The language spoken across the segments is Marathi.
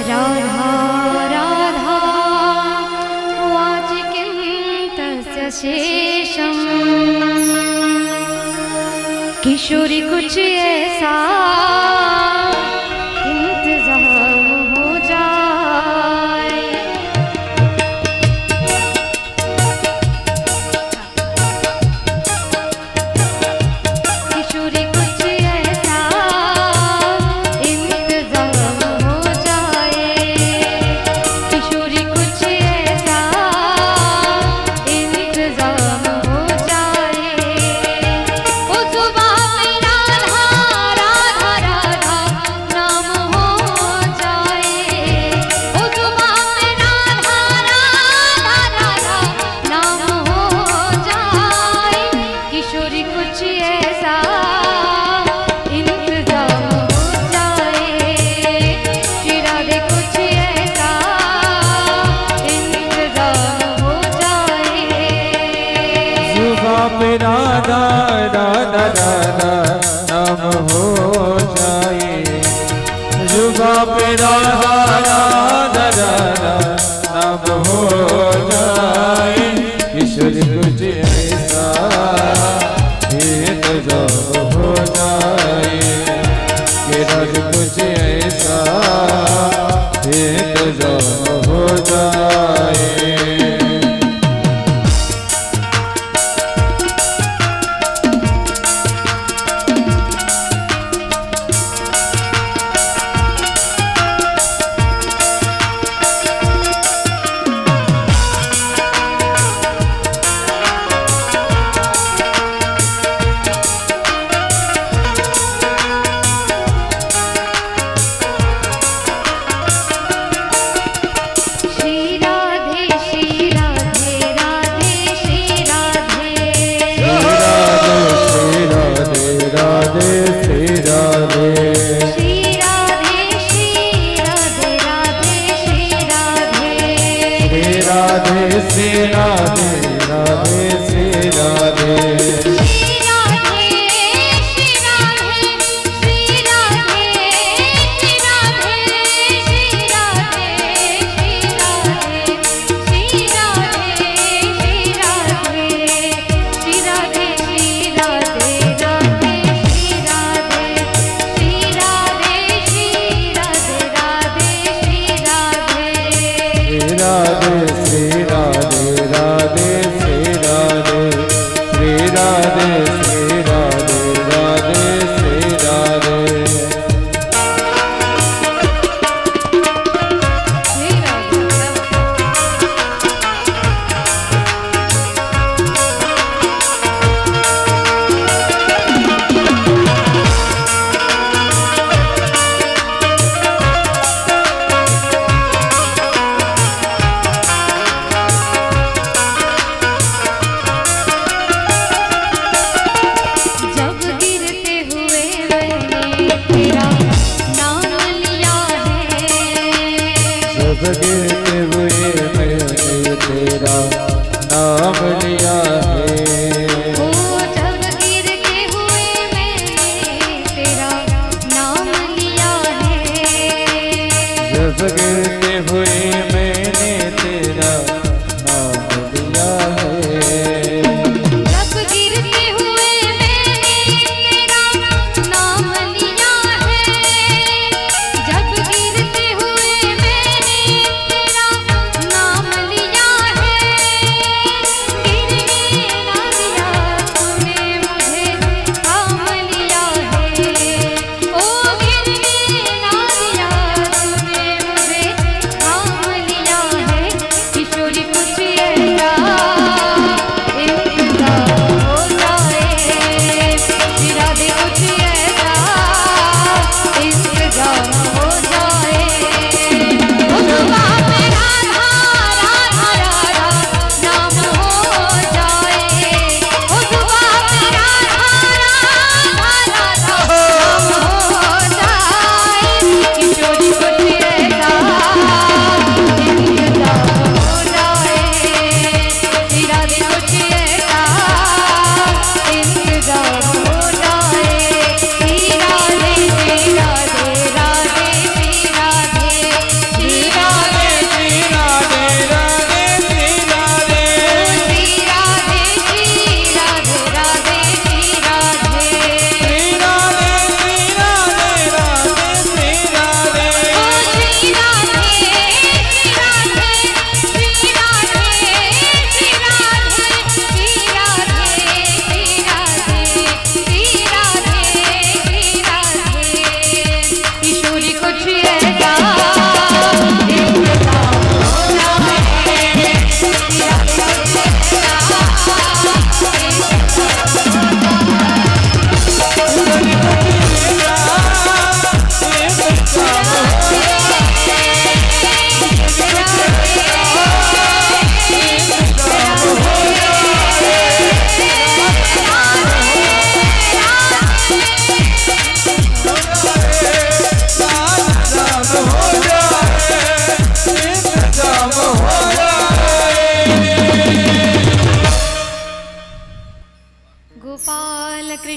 राधा राधा वाचिकिं तस्य शेषम् किशोरी कुछ ऐसा इंतजाम हो जाए। किशोरी कुछ ऐसा इंतजाम हो जाए। किशोरी कुछ ऐसा इंतजाम हो जाए। ओ सुबह में राधा राधा राधा नाम हो जाए। ओ सुबह में राधा राधा राधा नाम हो जाए। किशोरी कुछ ऐसा इंतजाम हो जाए। श्री राधे कुछ ऐसा इंतजाम हो जाए। सुबह पे राधा राधा राधा नाम हो जाए। सुबह पे राधा राधा राधा नाम हो जाए। किशोरी कुछ ऐसा इंतजाम हो जाए। कि राज कुछ ऐसा इंतजाम हो जाए। श्री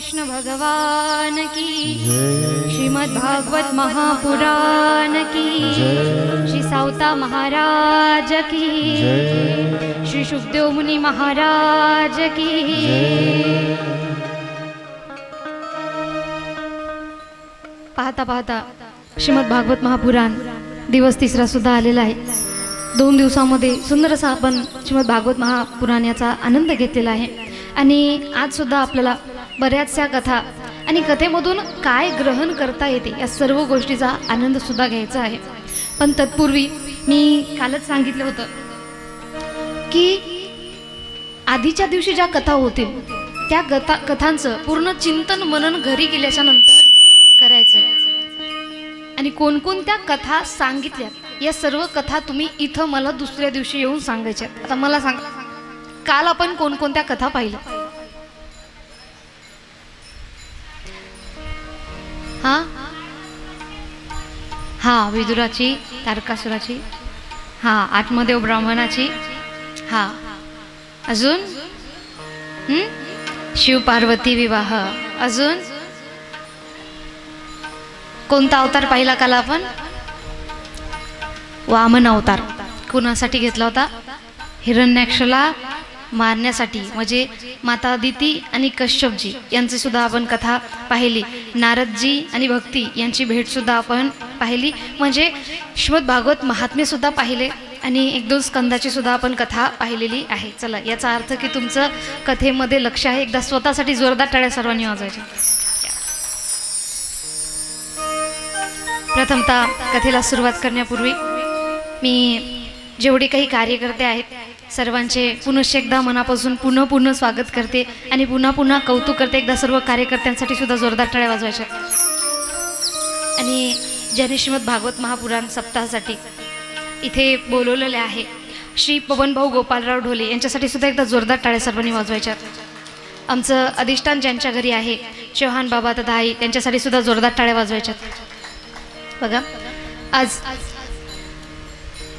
कृष्ण भगवान की, जय श्रीमद् भागवत महापुराण की, जय श्री सावता महाराज की, जय श्री सुखदेव मुनि महाराज की। पाहता पाहता श्रीमद् भागवत महापुराण दिवस तिसरा सुद्धा आलेला आहे. 2 दिवसामध्ये सुंदर असा आपण श्रीमद् भागवत महापुराण याचा आनंद घेतलेला आहे. आणि आज सुद्धा आपल्याला बऱ्याचशा कथा आणि कथेमधून काय ग्रहण करता येते या सर्व गोष्टीचा आनंद सुद्धा घ्यायचा आहे. पण तत्पूर्वी मी कालच सांगितलं होतं की आधीच्या दिवशी ज्या कथा होतील त्या कथांचं पूर्ण चिंतन मनन घरी गेल्याच्या नंतर करायचं. आणि कोणकोणत्या कथा सांगितल्या या सर्व कथा तुम्ही इथं मला दुसऱ्या दिवशी येऊन सांगायच्या. आता मला सांगा, काल आपण कोणकोणत्या कथा पाहिल्या? हा विदुराची, तारकासुराची, हा आत्मदेव ब्राह्मणाची, हा अजून शिव पार्वती विवाह, अजून कोणता अवतार पाहिला काल आपण? वामन अवतार. कुणासाठी घेतला होता? हिरण्याक्षला मारण्यासाठी, म्हणजे माता अदिती आणि कश्यपजी यांची सुद्धा आपण कथा पाहिली. नारदजी आणि भक्ती यांची भेट सुद्धा आपण पाहिली, म्हणजे श्रीमद् भागवत महात्म्य सुद्धा पाहिले आणि 1-2 स्कंदाची सुद्धा आपण कथा पाहिलेली आहे. चला, याचा अर्थ की तुमचं कथेमध्ये लक्ष आहे. एकदा स्वतःसाठी जोरदार टाळ्या सर्वांनी वाजवायच्या. प्रथमतः कथेला सुरुवात करण्यापूर्वी मी जेवढे काही कार्यकर्ते आहेत सर्वांचे पुनश्च एकदा मनापासून पुन्हा स्वागत करते आणि पुन्हा कौतुक करते. एकदा सर्व कार्यकर्त्यांसाठी सुद्धा जोरदार टाळ्या वाजवायच्या. आणि ज्यांनी श्रीमद् भागवत महापुराण सप्ताहासाठी इथे बोलवलेले आहे श्री पवनभाऊ गोपालराव ढोले यांच्यासाठी सुद्धा एकदा जोरदार टाळ्या सर्वांनी वाजवायच्या. आमचं अधिष्ठान ज्यांच्या घरी आहे चौहान बाबा तथा आई त्यांच्यासाठी सुद्धा जोरदार टाळ्या वाजवायच्या. बघा, आज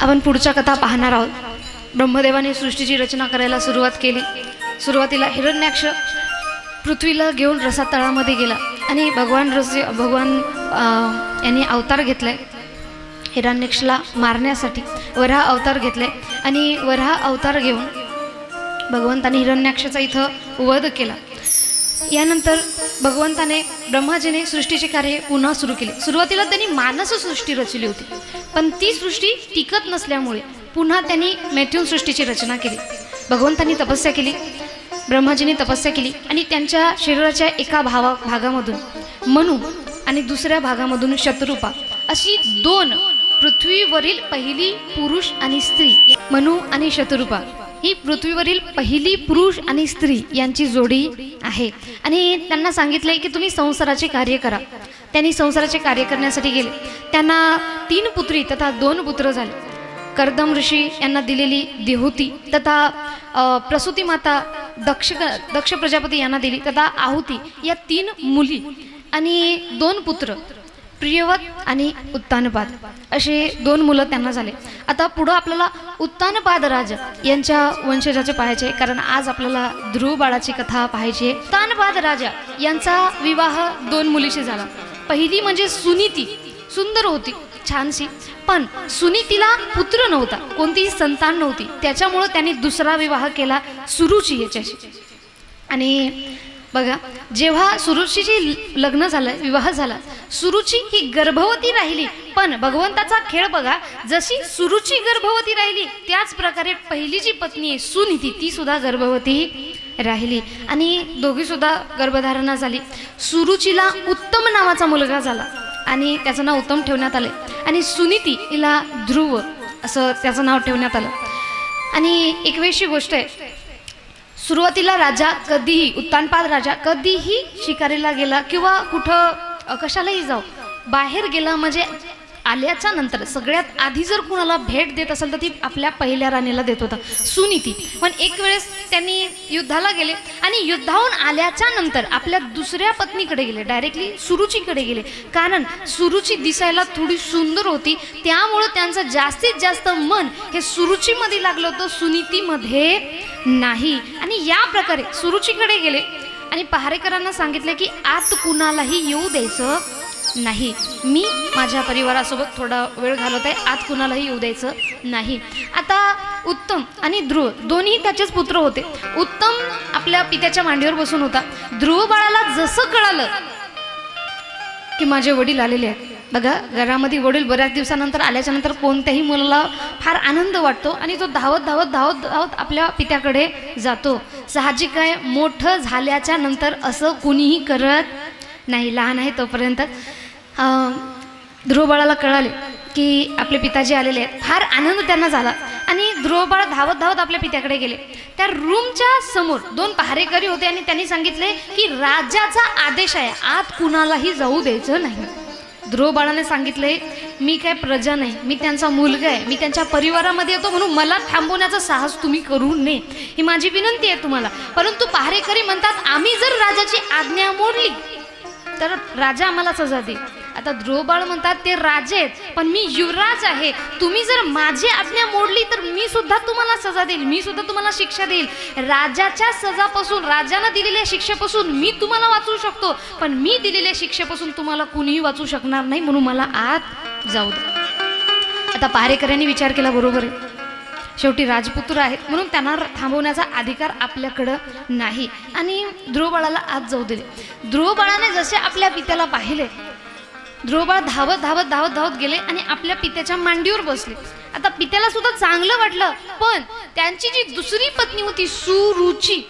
आपण पुढच्या कथा पाहणार आहोत. ब्रह्मदेवाने सृष्टीची रचना करायला सुरुवात केली. सुरुवातीला हिरण्याक्ष पृथ्वीला घेऊन रसा तळामध्ये गेला आणि भगवान यांनी अवतार घेतलाय हिरण्याक्षला मारण्यासाठी. वराह अवतार घेतलाय आणि वराह अवतार घेऊन भगवंताने हिरण्याक्षाचा इथं वध केला. यानंतर भगवंताने ब्रह्माजीने सृष्टीचे कार्य पुन्हा सुरू केले. सुरुवातीला त्यांनी मानस सृष्टी रचली होती, पण ती सृष्टी टिकत नसल्यामुळे पुन्हा त्यांनी मैथुन सृष्टीची रचना केली. भगवंतांनी तपस्या केली, ब्रह्माजीने तपस्या केली आणि त्यांच्या शरीराच्या एका भागामधून मनु आणि दुसऱ्या भागामधून शतरूपा अशी 2 पृथ्वीवरील पहिली पुरुष आणि स्त्री, मनु आणि शतरूपा ही पृथ्वीवरील पहिली पुरुष आणि स्त्री यांची जोडी आहे. आणि त्यांना सांगितले की तुम्ही संसाराचे कार्य करा. त्यांनी संसाराचे कार्य करण्यासाठी गेले. त्यांना 3 पुत्री तथा 2 पुत्र झाले. कर्दम ऋषी यांना दिलेली देहूती तथा प्रसूती माता दक्ष प्रजापती यांना दिली तथा आहुती या 3 मुली आणि 2 पुत्र प्रियवत आणि उत्तानपाद असे 2 मुलं त्यांना झाले. आता पुढं आपल्याला उत्तानपाद राजा यांच्या वंशजाचे पाहायचे, कारण आज आपल्याला ध्रुव बाळाची कथा पाहायची आहे. उत्तानपाद राजा यांचा विवाह 2 मुलीशी झाला. पहिली म्हणजे सुनीती, सुंदर होती, छानशी, पण सुनीतीला पुत्र नव्हता, कोणतीही संतान नव्हती. त्याच्यामुळे त्यांनी दुसरा विवाह केला सुरुची याच्याशी. आणि बघा, जेव्हा सुरुचीची लग्न झालं, विवाह झाला, सुरुची ही गर्भवती राहिली. पण भगवंताचा खेळ बघा, जशी सुरुची गर्भवती राहिली त्याच प्रकारे पहिली जी पत्नी आहे सुनीती ती सुद्धा गर्भवती राहिली आणि दोघी सुद्धा गर्भधारणा झाली. सुरुचीला उत्तम नावाचा मुलगा झाला आणि त्याचं नाव उत्तम ठेवण्यात आले आणि सुनीती हिला ध्रुव असं त्याचं नाव ठेवण्यात आलं. आणि एक वेळची गोष्ट आहे, सुरुवातीला राजा कधीही, उत्तानपाद राजा कधीही शिकारीला गेला किंवा कुठं कशालाही जाऊ, बाहेर गेला म्हणजे आल्याच्या नंतर सगळ्यात आधी जर कुणाला भेट देत असेल तर ती आपल्या पहिल्या राणीला देत होता, सुनीती. पण एक वेळेस त्यांनी युद्धाला गेले आणि युद्धाहून आल्याच्या नंतर आपल्या दुसऱ्या पत्नीकडे गेले, डायरेक्टली सुरुचीकडे गेले. कारण सुरुची दिसायला थोडी सुंदर होती, त्यामुळं त्यांचं जास्तीत जास्त मन हे सुरुचीमध्ये लागलं होतं, सुनीतीमध्ये नाही. आणि या प्रकारे सुरुचीकडे गेले. आणि पहारेकरांना सांगितले की आत कुणालाही येऊ द्यायचं नाही, मी माझ्या परिवारासोबत थोडा वेळ घालवत आहे, आत कुणालाही येऊ द्यायचं नाही. आता उत्तम आणि ध्रुव दोन्ही त्याचेच पुत्र होते. उत्तम आपल्या पित्याच्या मांडीवर बसून होता. ध्रुव बाळाला जसं कळालं की माझे वडील आलेले आहेत, बघा घरामध्ये वडील बऱ्याच दिवसानंतर आल्याच्या नंतर कोणत्याही मुलाला फार आनंद वाटतो आणि तो धावत धावत धावत धावत आपल्या पित्याकडे जातो. साहजिक आहे, मोठं झाल्याच्या नंतर असं कुणीही करत नाही. लहान आहे तोपर्यंत ध्रुव बाळाला कळाले की आपले पिताजी आलेले आहेत. फार आनंद त्यांना झाला आणि ध्रुव बाळ धावत धावत आपल्या पित्याकडे गेले. त्या रूमच्या समोर 2 पहारेकरी होते आणि त्यांनी सांगितले की राजाचा आदेश आहे, आत कुणालाही जाऊ द्यायचं नाही. ध्रुव बाळाने सांगितले मी काय प्रजा नाही, मी त्यांचा मुलगा आहे, मी त्यांच्या परिवारामध्ये येतो म्हणून मला थांबवण्याचा साहस तुम्ही करू नये, ही माझी विनंती आहे तुम्हाला. परंतु पहारेकरी म्हणतात आम्ही जर राजाची आज्ञा मोडली तर राजा आम्हाला सजा देईल. आता ध्रुव बाळ म्हणतात ते राजे आहेत पण मी युवराज आहे, तुम्ही जर माझी आज्ञा मोडली तर मी सुद्धा तुम्हाला सजा देईल, मी सुद्धा तुम्हाला शिक्षा देईल. राजाच्या सजापासून, राजाने दिलेल्या शिक्षेपासून मी तुम्हाला वाचवू शकतो, पण मी दिलेल्या शिक्षेपासून तुम्हाला कुणीही वाचू शकणार नाही, म्हणून मला आत जाऊ दे. आता पहारेकऱ्यांनी विचार केला बरोबर आहे, शेवटी राजपुत्र आहेत म्हणून त्यांना थांबवण्याचा अधिकार आपल्याकडं नाही आणि ध्रुव बाळाला आत जाऊ दिले. ध्रुव बाळाने जसे आपल्या पित्याला पाहिले, ध्रुव बाळ धावत धावत धावत धावत गेले आणि आपल्या पित्याच्या मांडीवर बसले. आता पित्याला सुद्धा चांगलं वाटलं, पण त्यांची जी दुसरी पत्नी होती सुरुची,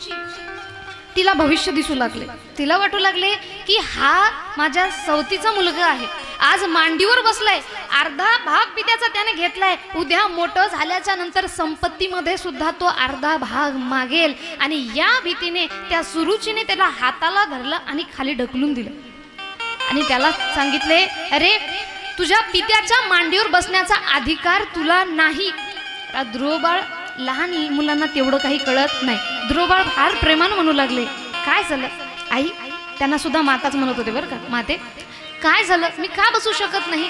तिला भविष्य दिसू लागले. तिला वाटू लागले की हा माझ्या सवतीचा मुलगा आहे, आज मांडीवर बसलाय, अर्धा भाग पित्याचा त्याने घेतलाय, उद्या मोठं झाल्याच्या नंतर संपत्तीमध्ये सुद्धा तो अर्धा भाग मागेल. आणि या भीतीने त्या सुरुचीने त्याला हाताला धरलं आणि खाली ढकलून दिलं आणि त्याला सांगितले अरे तुझ्या पित्याच्या मांडीवर बसण्याचा अधिकार तुला नाही. ध्रुव बाळ, लहान मुलांना तेवढं काही कळत नाही. ध्रुव बाळ फार प्रेमानं म्हणू लागले काय झालं आई, त्यांना सुद्धा माताच म्हणत होते बरं का, माते काय झालं, मी का बसू शकत नाही.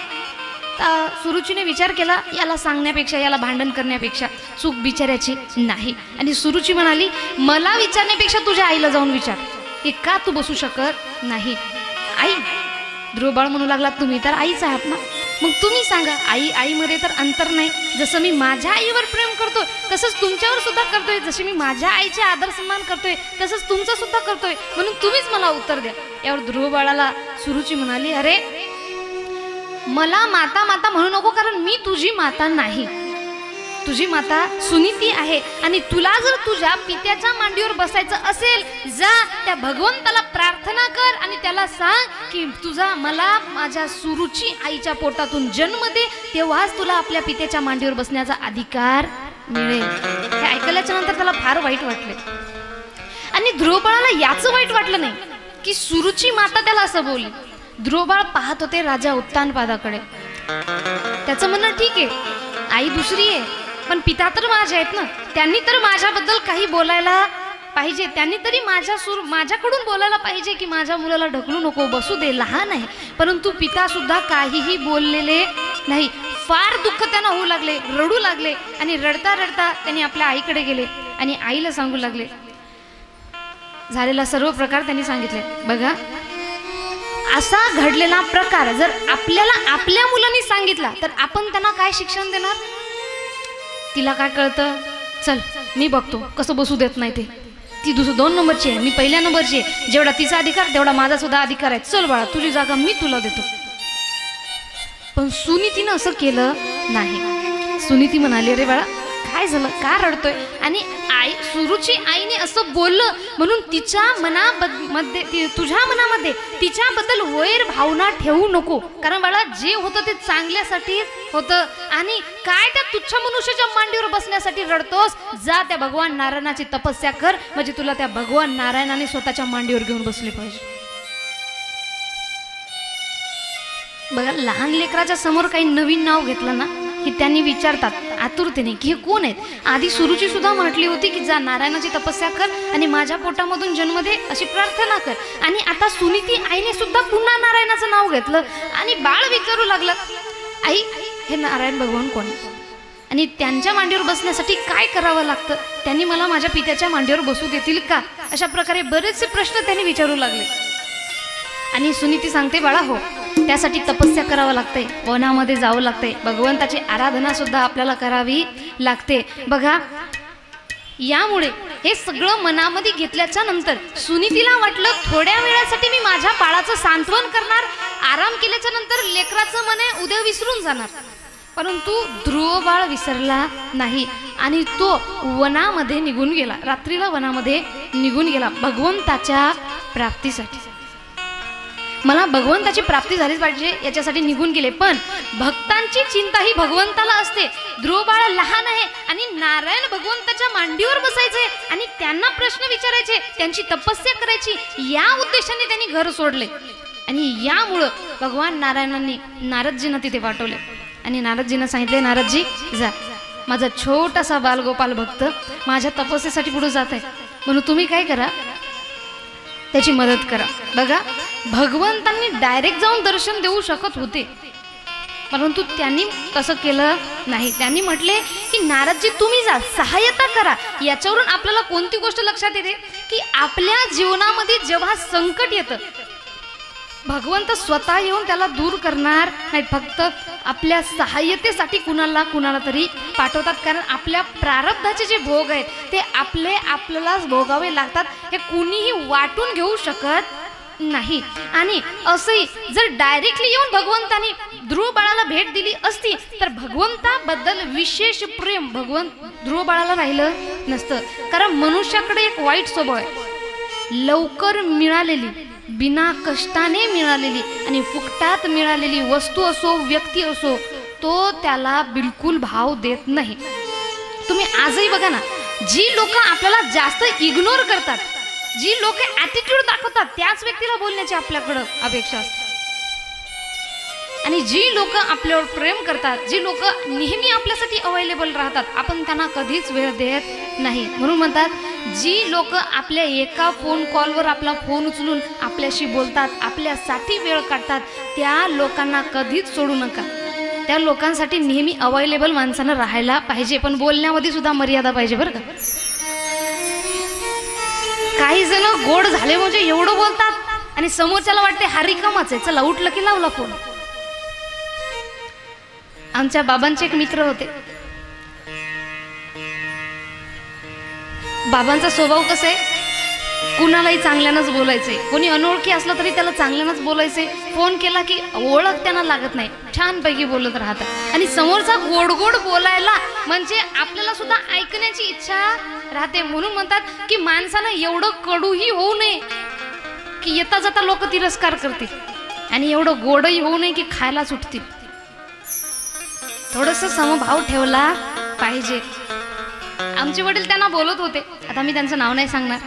सुरुचीने विचार केला याला सांगण्यापेक्षा, याला भांडण करण्यापेक्षा चूक बिचाऱ्याची नाही. आणि सुरुची म्हणाली मला विचारण्यापेक्षा तुझ्या आईला जाऊन विचार की का तू बसू शकत नाही. आई, ध्रुव बाळ म्हणू लागला तुम्ही तर आईच आहात ना, मग तुम्ही सांगा. आईमध्ये तर अंतर नाही, जसं मी माझ्या आईवर प्रेम करतोय तसंच तुमच्यावर सुद्धा करतोय, जशी मी माझ्या आईचे आदर सन्मान करतोय तसंच तुमचा सुद्धा करतोय, म्हणून तुम्हीच मला उत्तर द्या. यावर ध्रुव बाळाला सुरुची म्हणाली अरे मला माता माता म्हणू नको, कारण मी तुझी माता नाही, तुझी माता सुनीती आहे. आणि तुला जर तुझ्या पित्याच्या मांडीवर बसायचं असेल, जा त्या भगवंताला प्रार्थना कर आणि त्याला सांग की तुझा मला माझ्या सुरुची आईच्या पोटातून जन्म दे, तेव्हाच तुला आपल्या पित्याच्या मांडीवर बसण्याचा अधिकार मिळेल. हे ऐकल्याच्या नंतर त्याला फार वाईट वाटले आणि ध्रुव बाळाला याचं वाईट वाटलं नाही की सुरुची माता त्याला असं बोलली. ध्रुव बाळ पाहत होते राजा उत्तानपादाकडे. त्याचं म्हणणं ठीक आहे, आई दुसरी आहे पण पिता तर माझे आहेत ना, त्यांनी तर माझ्याबद्दल काही बोलायला पाहिजे, त्यांनी तरी माझ्याकडून बोलायला पाहिजे की माझ्या मुलाला ढकलू नको, बसू दे, लहान आहे. परंतु पिता सुद्धा काहीही बोललेले नाही. फार दुःख त्यांना होऊ लागले, रडू लागले आणि रडता रडता त्यांनी आपल्या आईकडे गेले आणि आईला सांगू लागले झालेला सर्व प्रकार. त्यांनी सांगितले बघा असा घडलेला प्रकार जर आपल्याला आपल्या मुलांनी सांगितला तर आपण त्यांना काय शिक्षण देणार. तिला काय कळतं, चल मी बघतो कसं बसू देत नाही ते, ती 2 नंबरची आहे, मी 1 नंबरची आहे, जेवढा तिचा अधिकार तेवढा माझा सुद्धा अधिकार आहे, चल बाळा तुझी जागा मी तुला देतो. पण सुनीतीनं असं केलं नाही. सुनीती म्हणाली अरे बाळा काय झालं, का रडतोय. आणि आई सुरुची आईने असं बोललं म्हणून तिच्या मनामध्ये, तुझ्या मनामध्ये तिच्याबद्दल वैर भावना ठेवू नको, कारण बाळा जे होतं ते चांगल्यासाठी होतं. आणि काय त्या तुच्छ मनुष्याच्या मांडीवर बसण्यासाठी रडतोस, जा त्या भगवान नारायणाची तपस्या कर, म्हणजे तुला त्या भगवान नारायणाने स्वतःच्या मांडीवर घेऊन बसले पाहिजे. बघा लहान लेकराच्या समोर काही नवीन नाव घेतलं ना की त्यांनी विचारतात आतुरतेने की हे कोण आहेत. आधी सुरुची सुद्धा म्हटली होती की जा नारायणाची तपस्या कर आणि माझ्या पोटामधून जन्म दे अशी प्रार्थना कर. आणि आता सुनीती आईने सुद्धा पुन्हा नारायणाचं नाव घेतलं आणि बाळ विचारू लागलं आई हे नारायण भगवान कोण. आणि त्यांच्या मांडीवर बसण्यासाठी काय करावं लागतं, त्यांनी मला माझ्या पित्याच्या मांडीवर बसू देतील का, अशा प्रकारे बरेचसे प्रश्न त्यांनी विचारू लागले. आणि सुनीती सांगते, बाळा हो, त्यासाठी तपस्या करावं लागते, वनामध्ये जावं लागते, भगवंताची आराधना सुद्धा आपल्याला करावी लागते. बघा, यामुळे हे सगळं मनामध्ये घेतल्याच्या नंतर सुनीतीला वाटलं थोड्या वेळासाठी मी माझ्या बाळाचं सांत्वन करणार, आराम केल्याच्या नंतर लेकराचं मन आहे उद्या विसरून जाणार. परंतु ध्रुव बाळ विसरला नाही आणि तो वनामध्ये निघून गेला, रात्रीला वनामध्ये निघून गेला भगवंताच्या प्राप्तीसाठी. मला भगवंताची प्राप्ती झालीच पाहिजे याच्यासाठी निघून गेले. पण भक्तांची चिंता ही भगवंताला असते. ध्रुव बाळ लहान आहे आणि नारायण भगवंताच्या मांडीवर बसायचे आणि त्यांना प्रश्न विचारायचे, त्यांची तपस्या करायची, या उद्देशाने त्यांनी घर सोडले. आणि यामुळं भगवान नारायणांनी नारदजींना तिथे पाठवले आणि नारदजींना सांगितले, नारदजी जा, माझा छोटासा बालगोपाल भक्त माझ्या तपस्येसाठी पुढे जात आहे, म्हणून तुम्ही काय करा, त्याची मदत करा. बघा, भगवंतांनी डायरेक्ट जाऊन दर्शन देऊ शकत होते, परंतु त्यांनी तसं केलं नाही. त्यांनी म्हटले की नारदजी तुम्ही जा, सहायता करा. याच्यावरून आपल्याला कोणती गोष्ट लक्षात येते की आपल्या जीवनामध्ये जेव्हा संकट येतं, भगवंत स्वतः येऊन त्याला दूर करणार नाही, फक्त आपल्या सहाय्यतेसाठी कुणाला तरी पाठवतात. कारण आपल्या प्रारब्धाचे जे भोग आहेत ते आपल्यालाच भोगावे लागतात, हे कुणीही वाटून घेऊ शकत नाही. आणि असंही जर डायरेक्टली येऊन भगवंतानी ध्रुव बाळाला भेट दिली असती तर भगवंताबद्दल विशेष प्रेम ध्रुव बाळाला राहिलं नसतं. कारण मनुष्याकडे एक वाईट स्वभाव आहे, लवकर मिळालेली, बिना कष्टाने मिळालेली आणि फुकटात मिळालेली वस्तू असो, व्यक्ती असो, तो त्याला बिलकुल भाव देत नाही. तुम्ही आजही बघा ना, जी लोक आपल्याला जास्त इग्नोर करतात, जी लोक ॲटिट्यूड दाखवतात, त्याच व्यक्तीला बोलण्याची आपल्याकडं अपेक्षा असते. आणि जी लोक आपल्यावर प्रेम करतात, जी लोक नेहमी आपल्यासाठी अवेलेबल राहतात, आपण त्यांना कधीच वेळ देत नाही. म्हणून म्हणतात, जी लोक आपल्या एका फोन कॉलवर आपला फोन उचलून आपल्याशी बोलतात, आपल्यासाठी वेळ काढतात, त्या लोकांना कधीच सोडू नका. त्या लोकांसाठी नेहमी अवेलेबल माणसानं राहायला पाहिजे, पण बोलण्यामध्ये सुद्धा मर्यादा पाहिजे बरं का. काही जण गोड झाले म्हणजे एवढं बोलतात आणि समोरच्याला वाटते हा रिकामाच आहे, चला उठलं की लावला फोन. आमच्या बाबांचे एक मित्र होते. बाबांचा स्वभाव कसा आहे, कुणालाही चांगल्यानंच बोलायचे, कोणी अनोळखी असलं तरी त्याला चांगल्यानंच बोलायचे. फोन केला की ओळख त्यांना लागत नाही, छानपैकी बोलत राहतात. आणि समोरचा गोड गोड बोलायला म्हणजे आपल्याला सुद्धा ऐकण्याची इच्छा राहते. म्हणून म्हणतात की माणसानं एवढं कडूही होऊ नये की येता जाता लोक तिरस्कार करतील, आणि एवढं गोडही होऊ नये की खायला सुटतील. थोडंसं समभाव ठेवला पाहिजे. आमचे वडील त्यांना बोलत होते, आता मी त्यांचं नाव नाही सांगणार.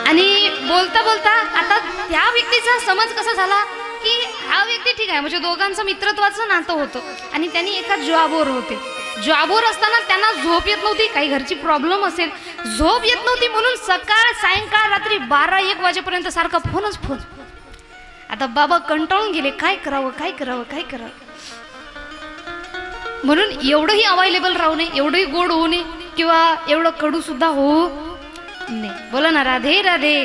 आणि बोलता बोलता आता त्या व्यक्तीचा समज कसा झाला की हा व्यक्ती ठीक आहे, म्हणजे दोघांचं मित्रत्वाचं नातं होतं. आणि त्यांनी एका जॉबवर होते. जॉबवर असताना त्यांना झोप येत नव्हती, काही घरची प्रॉब्लेम असेल, झोप येत नव्हती, म्हणून सकाळ सायंकाळ रात्री 12-1 वाजेपर्यंत सारखा फोनच फोन. आता बाबा कंटाळून गेले, काय करावं काय करावं काय करावं. म्हणून एवढंही अवेलेबल राहू नये, एवढंही गोड होऊ नये किंवा एवढं कडू सुद्धा होऊ नये. बोला ना, राधे राधे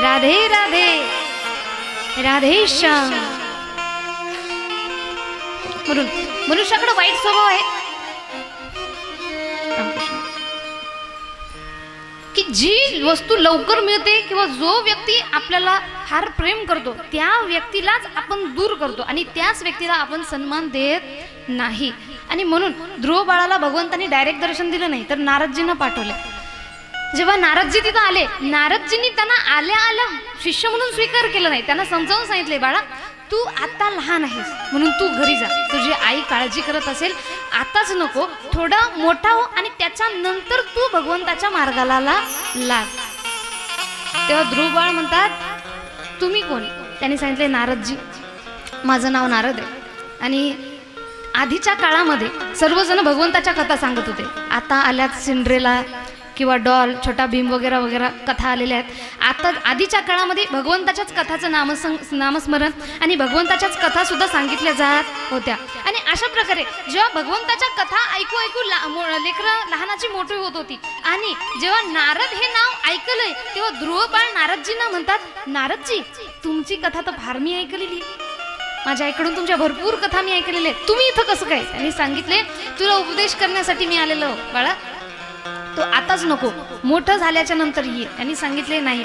राधे राधे राधे श्याम. म्हणून मनुष्याकडे वाईट स्वभाव आहे की जी वस्तू लवकर मिळते किंवा जो व्यक्ती आपल्याला फार प्रेम करतो त्या व्यक्तीलाच आपण दूर करतो आणि त्याच व्यक्तीला आपण सन्मान देत नाही. आणि म्हणून ध्रुव बाळाला भगवंतांनी डायरेक्ट दर्शन दिलं नाही, तर नारदजींना पाठवले. जेव्हा नारदजी तिथं आले, नारदजींनी त्यांना आल्या आल्या शिष्य म्हणून स्वीकार केलं नाही. त्यांना समजावून सांगितले, बाळा तू आता लहान आहेस म्हणून तू घरी जा, तुझी आई काळजी करत असेल, आताच नको, थोडा मोठा हो आणि त्याच्यानंतर तू भगवंताच्या मार्गाला लाग. तेव्हा ध्रुव बाळ म्हणतात, तुम्ही कोण? त्यांनी सांगितले, नारदजी, माझं नाव नारद आहे. आणि आधीच्या काळामध्ये सर्वजण भगवंताच्या कथा सांगत होते. आता आल्यात सिंड्रेला किंवा डॉल, छोटा भीम वगैरे वगैरे कथा आलेल्या आहेत. आता आधीच्या काळामध्ये भगवंताच्याच कथाचं नामस्मरण आणि भगवंताच्याच कथासुद्धा सांगितल्या जात होत्या. आणि अशा प्रकारे जेव्हा भगवंताच्या कथा ऐकू ऐकू लेकरं लहानाची मोठी होत होती आणि जेव्हा नारद हे नाव ऐकलंय तेव्हा ध्रुव बाळ नारदजींना म्हणतात, नारदजी तुमची कथा तर फार मी ऐकलेली, माझ्या आईकडून तुमच्या भरपूर कथा मी ऐकलेल्या आहेत, तुम्ही इथं कसं काय? त्यांनी सांगितले, तुला उपदेश करण्यासाठी मी आलेलो बाळा, तो आताच नको, मोठं झाल्याच्या नंतर ये. त्यांनी सांगितले नाही,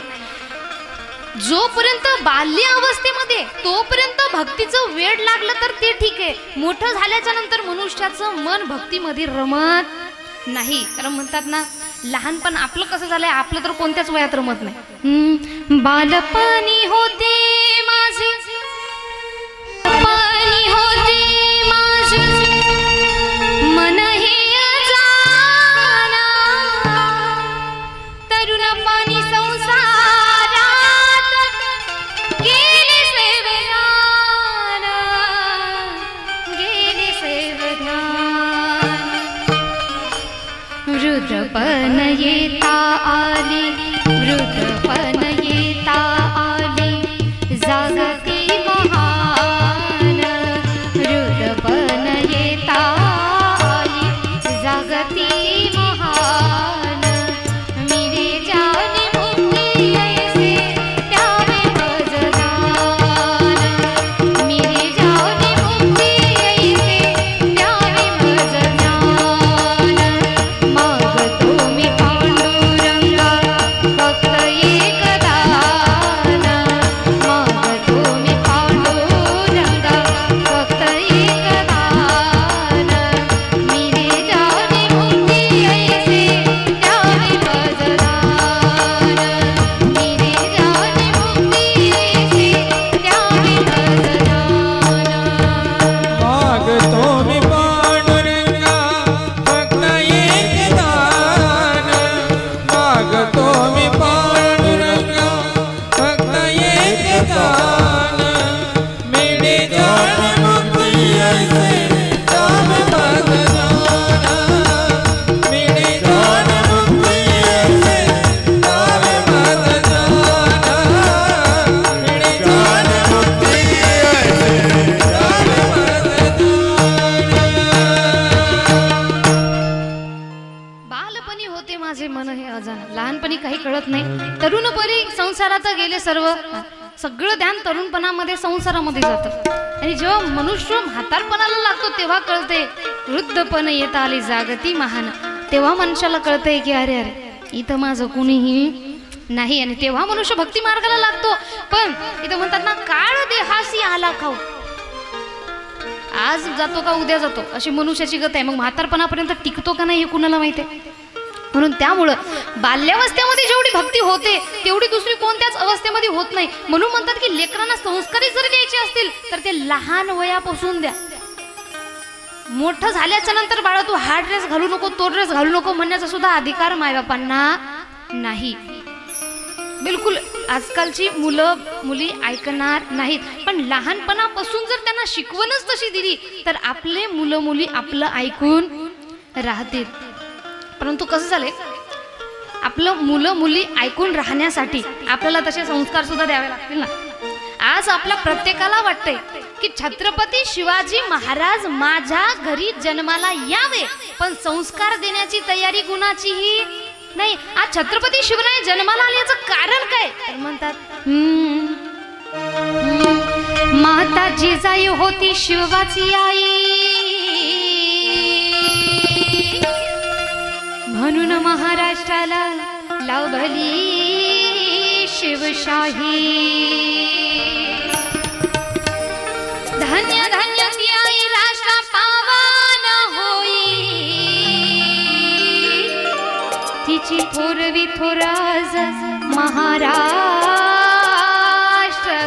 जोपर्यंत बाल्य अवस्थेमध्ये तोपर्यंत भक्तीचं वेड लागलं तर ते ठीक आहे, मोठं झाल्याच्या नंतर मनुष्याचं मन भक्तीमध्ये रमत नाही. कारण म्हणतात ना, लहानपण आपलं कसं झालंय, आपलं तर कोणत्याच वयात रमत नाही. बालपणी होते माझे, पाणी होते माझे मन हे अजाना, तरुण पाणी संसारात गेले सेवधान, गेले सेवधान. वृद्धपण येता आली, वृद्धपण येता आली, जागती महान, वृद्धपण येता आली, जागती महान. मिरे जाने मुक्ती ऐसे त्यावे भजदान, मिरे जाने मुक्ती ऐसे त्यावे भजदान. मागतो मी पांडुरंगा फक्त एक दान, मागतो मी पांडुरंगा फक्त एक दान. मिरे जाने मुक्ती ऐसे त्यावे भजदान, मिरे जाने मुक्ती ऐसे त्यावे भजदान. मागतो मी पांडुरंगा फक्त एक दान, मागतो मी पांडुरंगा फक्त एक दान. मिळे जाण मुक्ती ऐसे त्यावे भजदान, मिळे जाण मुक्ती ऐसे त्यावे भजदान, मिळे जाण मुक्ती ऐसे त्यावे बालपणी होते माझे मन हे अजान, लहानपणी काही कळत नाही, तरुणपणी संसारात गेले सर्व, सगळं ध्यान तरुणपणामध्ये संसारामध्ये जातं. आणि जेव्हा मनुष्य म्हातारपणाला लागतो तेव्हा कळते, वृद्धपण येता आली जागती महान, तेव्हा मनुष्याला कळतंय की अरे अरे इथं माझं कुणीही नाही. आणि तेव्हा मनुष्य भक्ती मार्गाला लागतो. पण इथं म्हणतात ना, काळ देहासी आला खाऊ, आज जातो का उद्या जातो अशी मनुष्याची गत आहे. मग म्हातारपणापर्यंत टिकतो का नाही हे कुणाला माहिती आहे. म्हणून त्यामुळं बाल्यावस्थेमध्ये जेवढी भक्ती होते तेवढी दुसरी कोणत्याच अवस्थेमध्ये होत नाही. म्हणून म्हणतात की लेकरांना संस्कारी जर द्यायचे असतील तर ते लहान वयापासून द्या. मोठं झाल्याच्या नंतर बाळा तू हा ड्रेस घालू नको, तो ड्रेस घालू नको म्हणण्याचा सुद्धा अधिकार मायबापांना नाही. बिलकुल आजकालची मुलं मुली ऐकणार नाहीत. पण लहानपणापासून जर त्यांना शिकवणच तशी दिली तर आपले मुलं मुली आपलं ऐकून राहतील. परंतु कसं झालंय, आपलं मुलं मुली ऐकून राहण्यासाठी आपल्याला तसे संस्कार सुद्धा द्यावे लागतील ना. आज आपल्या प्रत्येकाला वाटतंय की छत्रपती शिवाजी महाराज माझ्या घरी जन्माला यावे, पण संस्कार देण्याची तयारी कुणाचीही नाही. आज छत्रपती शिवराय जन्माला आल्याचं कारण काय तर म्हणतात, माता जिजाई होती शिवाची आई, म्हणून महाराष्ट्राला लाभली शिवशाही. धन्य धन्य ती आई राष्ट्र पावन होई, तिची थोरवी थोराज महाराष्ट्र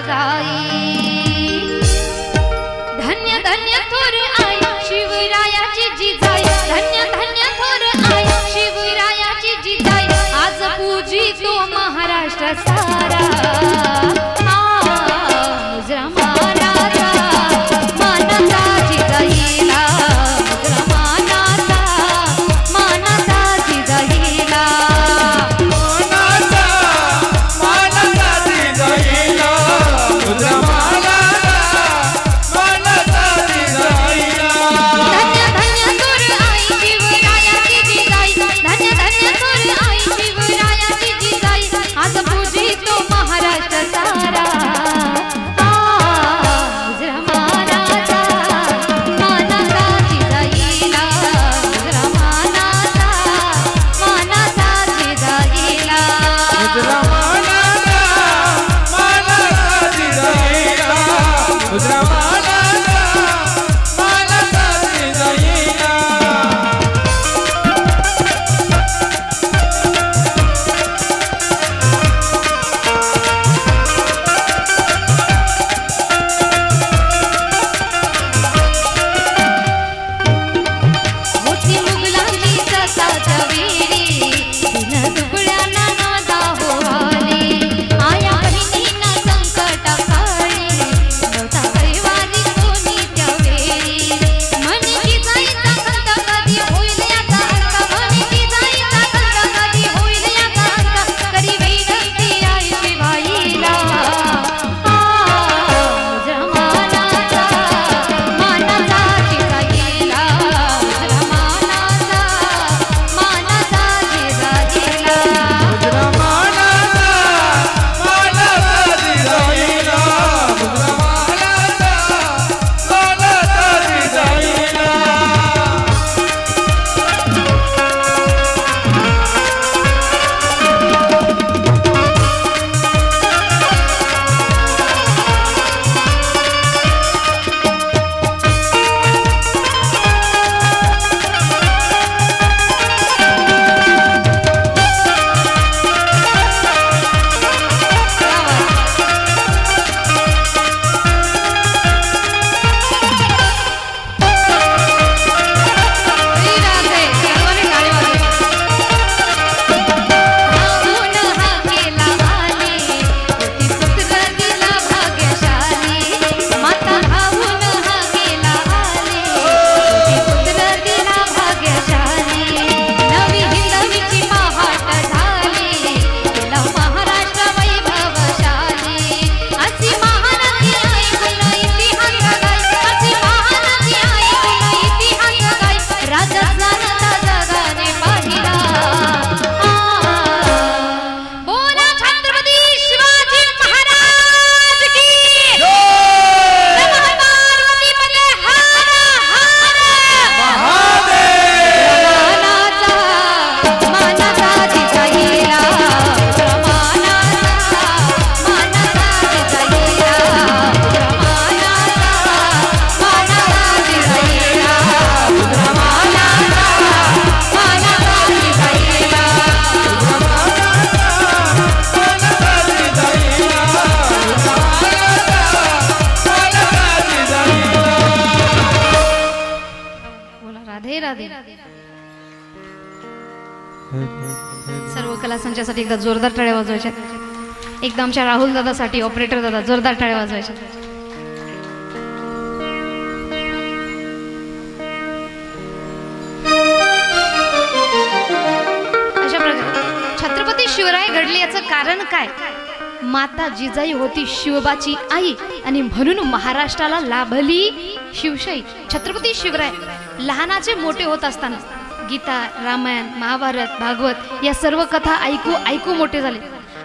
गाई. धन्य धन्य थोर आई शिवरायाची जिजाई, धन्य धन्य थोर आई शिवरायाची जिजाई, आज पूजी तो महाराष्ट्र सारा. मुजरा मानाचा मानाचा जिजाईला, मुजरा मानाचा मानाचा जिजाईला. राधे. सर्व कला संचासाठी एकदा जोरदार टाळ्या वाजवायच्या. एकदा आमच्या राहुल दादासाठी ऑपरेटर दादा जोरदार टाळ्या वाजवायच्या. अशा प्रकारे छत्रपती शिवराय घडले याचं कारण काय? माता जिजाई होती शिवबाची आई आणि म्हणून महाराष्ट्राला लाभली शिवशाही. छत्रपती शिवराय लहानाचे मोठे होत असताना गीता, रामायण, महाभारत, भागवत या सर्व कथा ऐकू ऐकू मोठे झाले.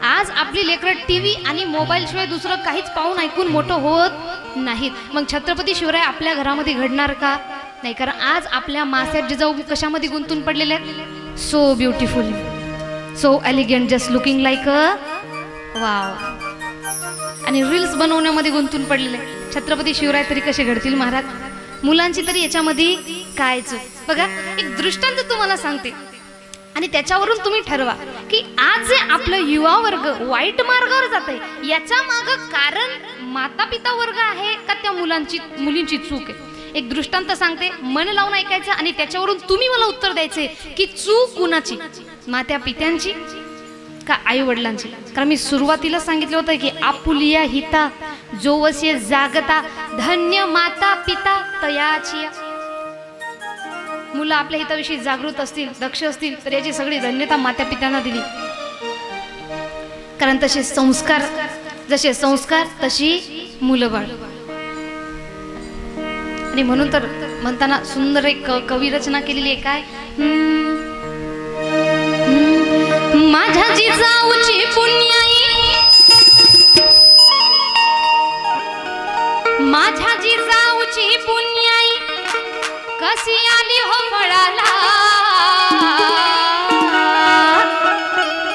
आज आपली लेकरं टीव्ही आणि मोबाईल शिवाय दुसरं काहीच पाहून ऐकून मोठं होत नाहीत. मग छत्रपती शिवराय आपल्या घरामध्ये घडणार का? नाही, कारण आज आपल्या मास्या जिजाऊ कशामध्ये गुंतून पडलेले आहेत? So beautiful, so elegant, just looking like a wow. आणि रील्स बनवण्यामध्ये गुंतून पडलेले. छत्रपती शिवराय तरी कसे घडतील महाराज? मुलांची तरी याच्यामध्ये काय चूक? बघा, एक दृष्टांत तुम्हाला सांगते आणि त्याच्यावरून तुम्ही ठरवा की आज जे आपलं युवा वर्ग वाईट मार्गावर जात आहे याच्या मागं कारण माता पिता वर्ग आहे का त्या मुलींची चूक आहे? एक दृष्टांत सांगते, मन लावून ऐकायचं आणि त्याच्यावरून तुम्ही मला उत्तर द्यायचे की चूक कुणाची, माता पित्यांची का आई वडिलांची? कारण मी सुरुवातीला सांगितलं होतं की आपुलिया हिता जोवसे जागता धन्य माता पिता तयाची. मुलं आपल्या हिताविषयी जागृत असतील, दक्ष असतील तर याची सगळी धन्यता माता पित्यांना दिली. कारण तसे संस्कार, जसे संस्कार तशी मुलं बाळ. आणि म्हणून तर म्हणताना सुंदर एक कवी रचना केलेली आहे. काय? माझ्या जिजाऊची पुण्याई, माझ्या जिजाऊची पुण्याई कशी आली हो फळाला.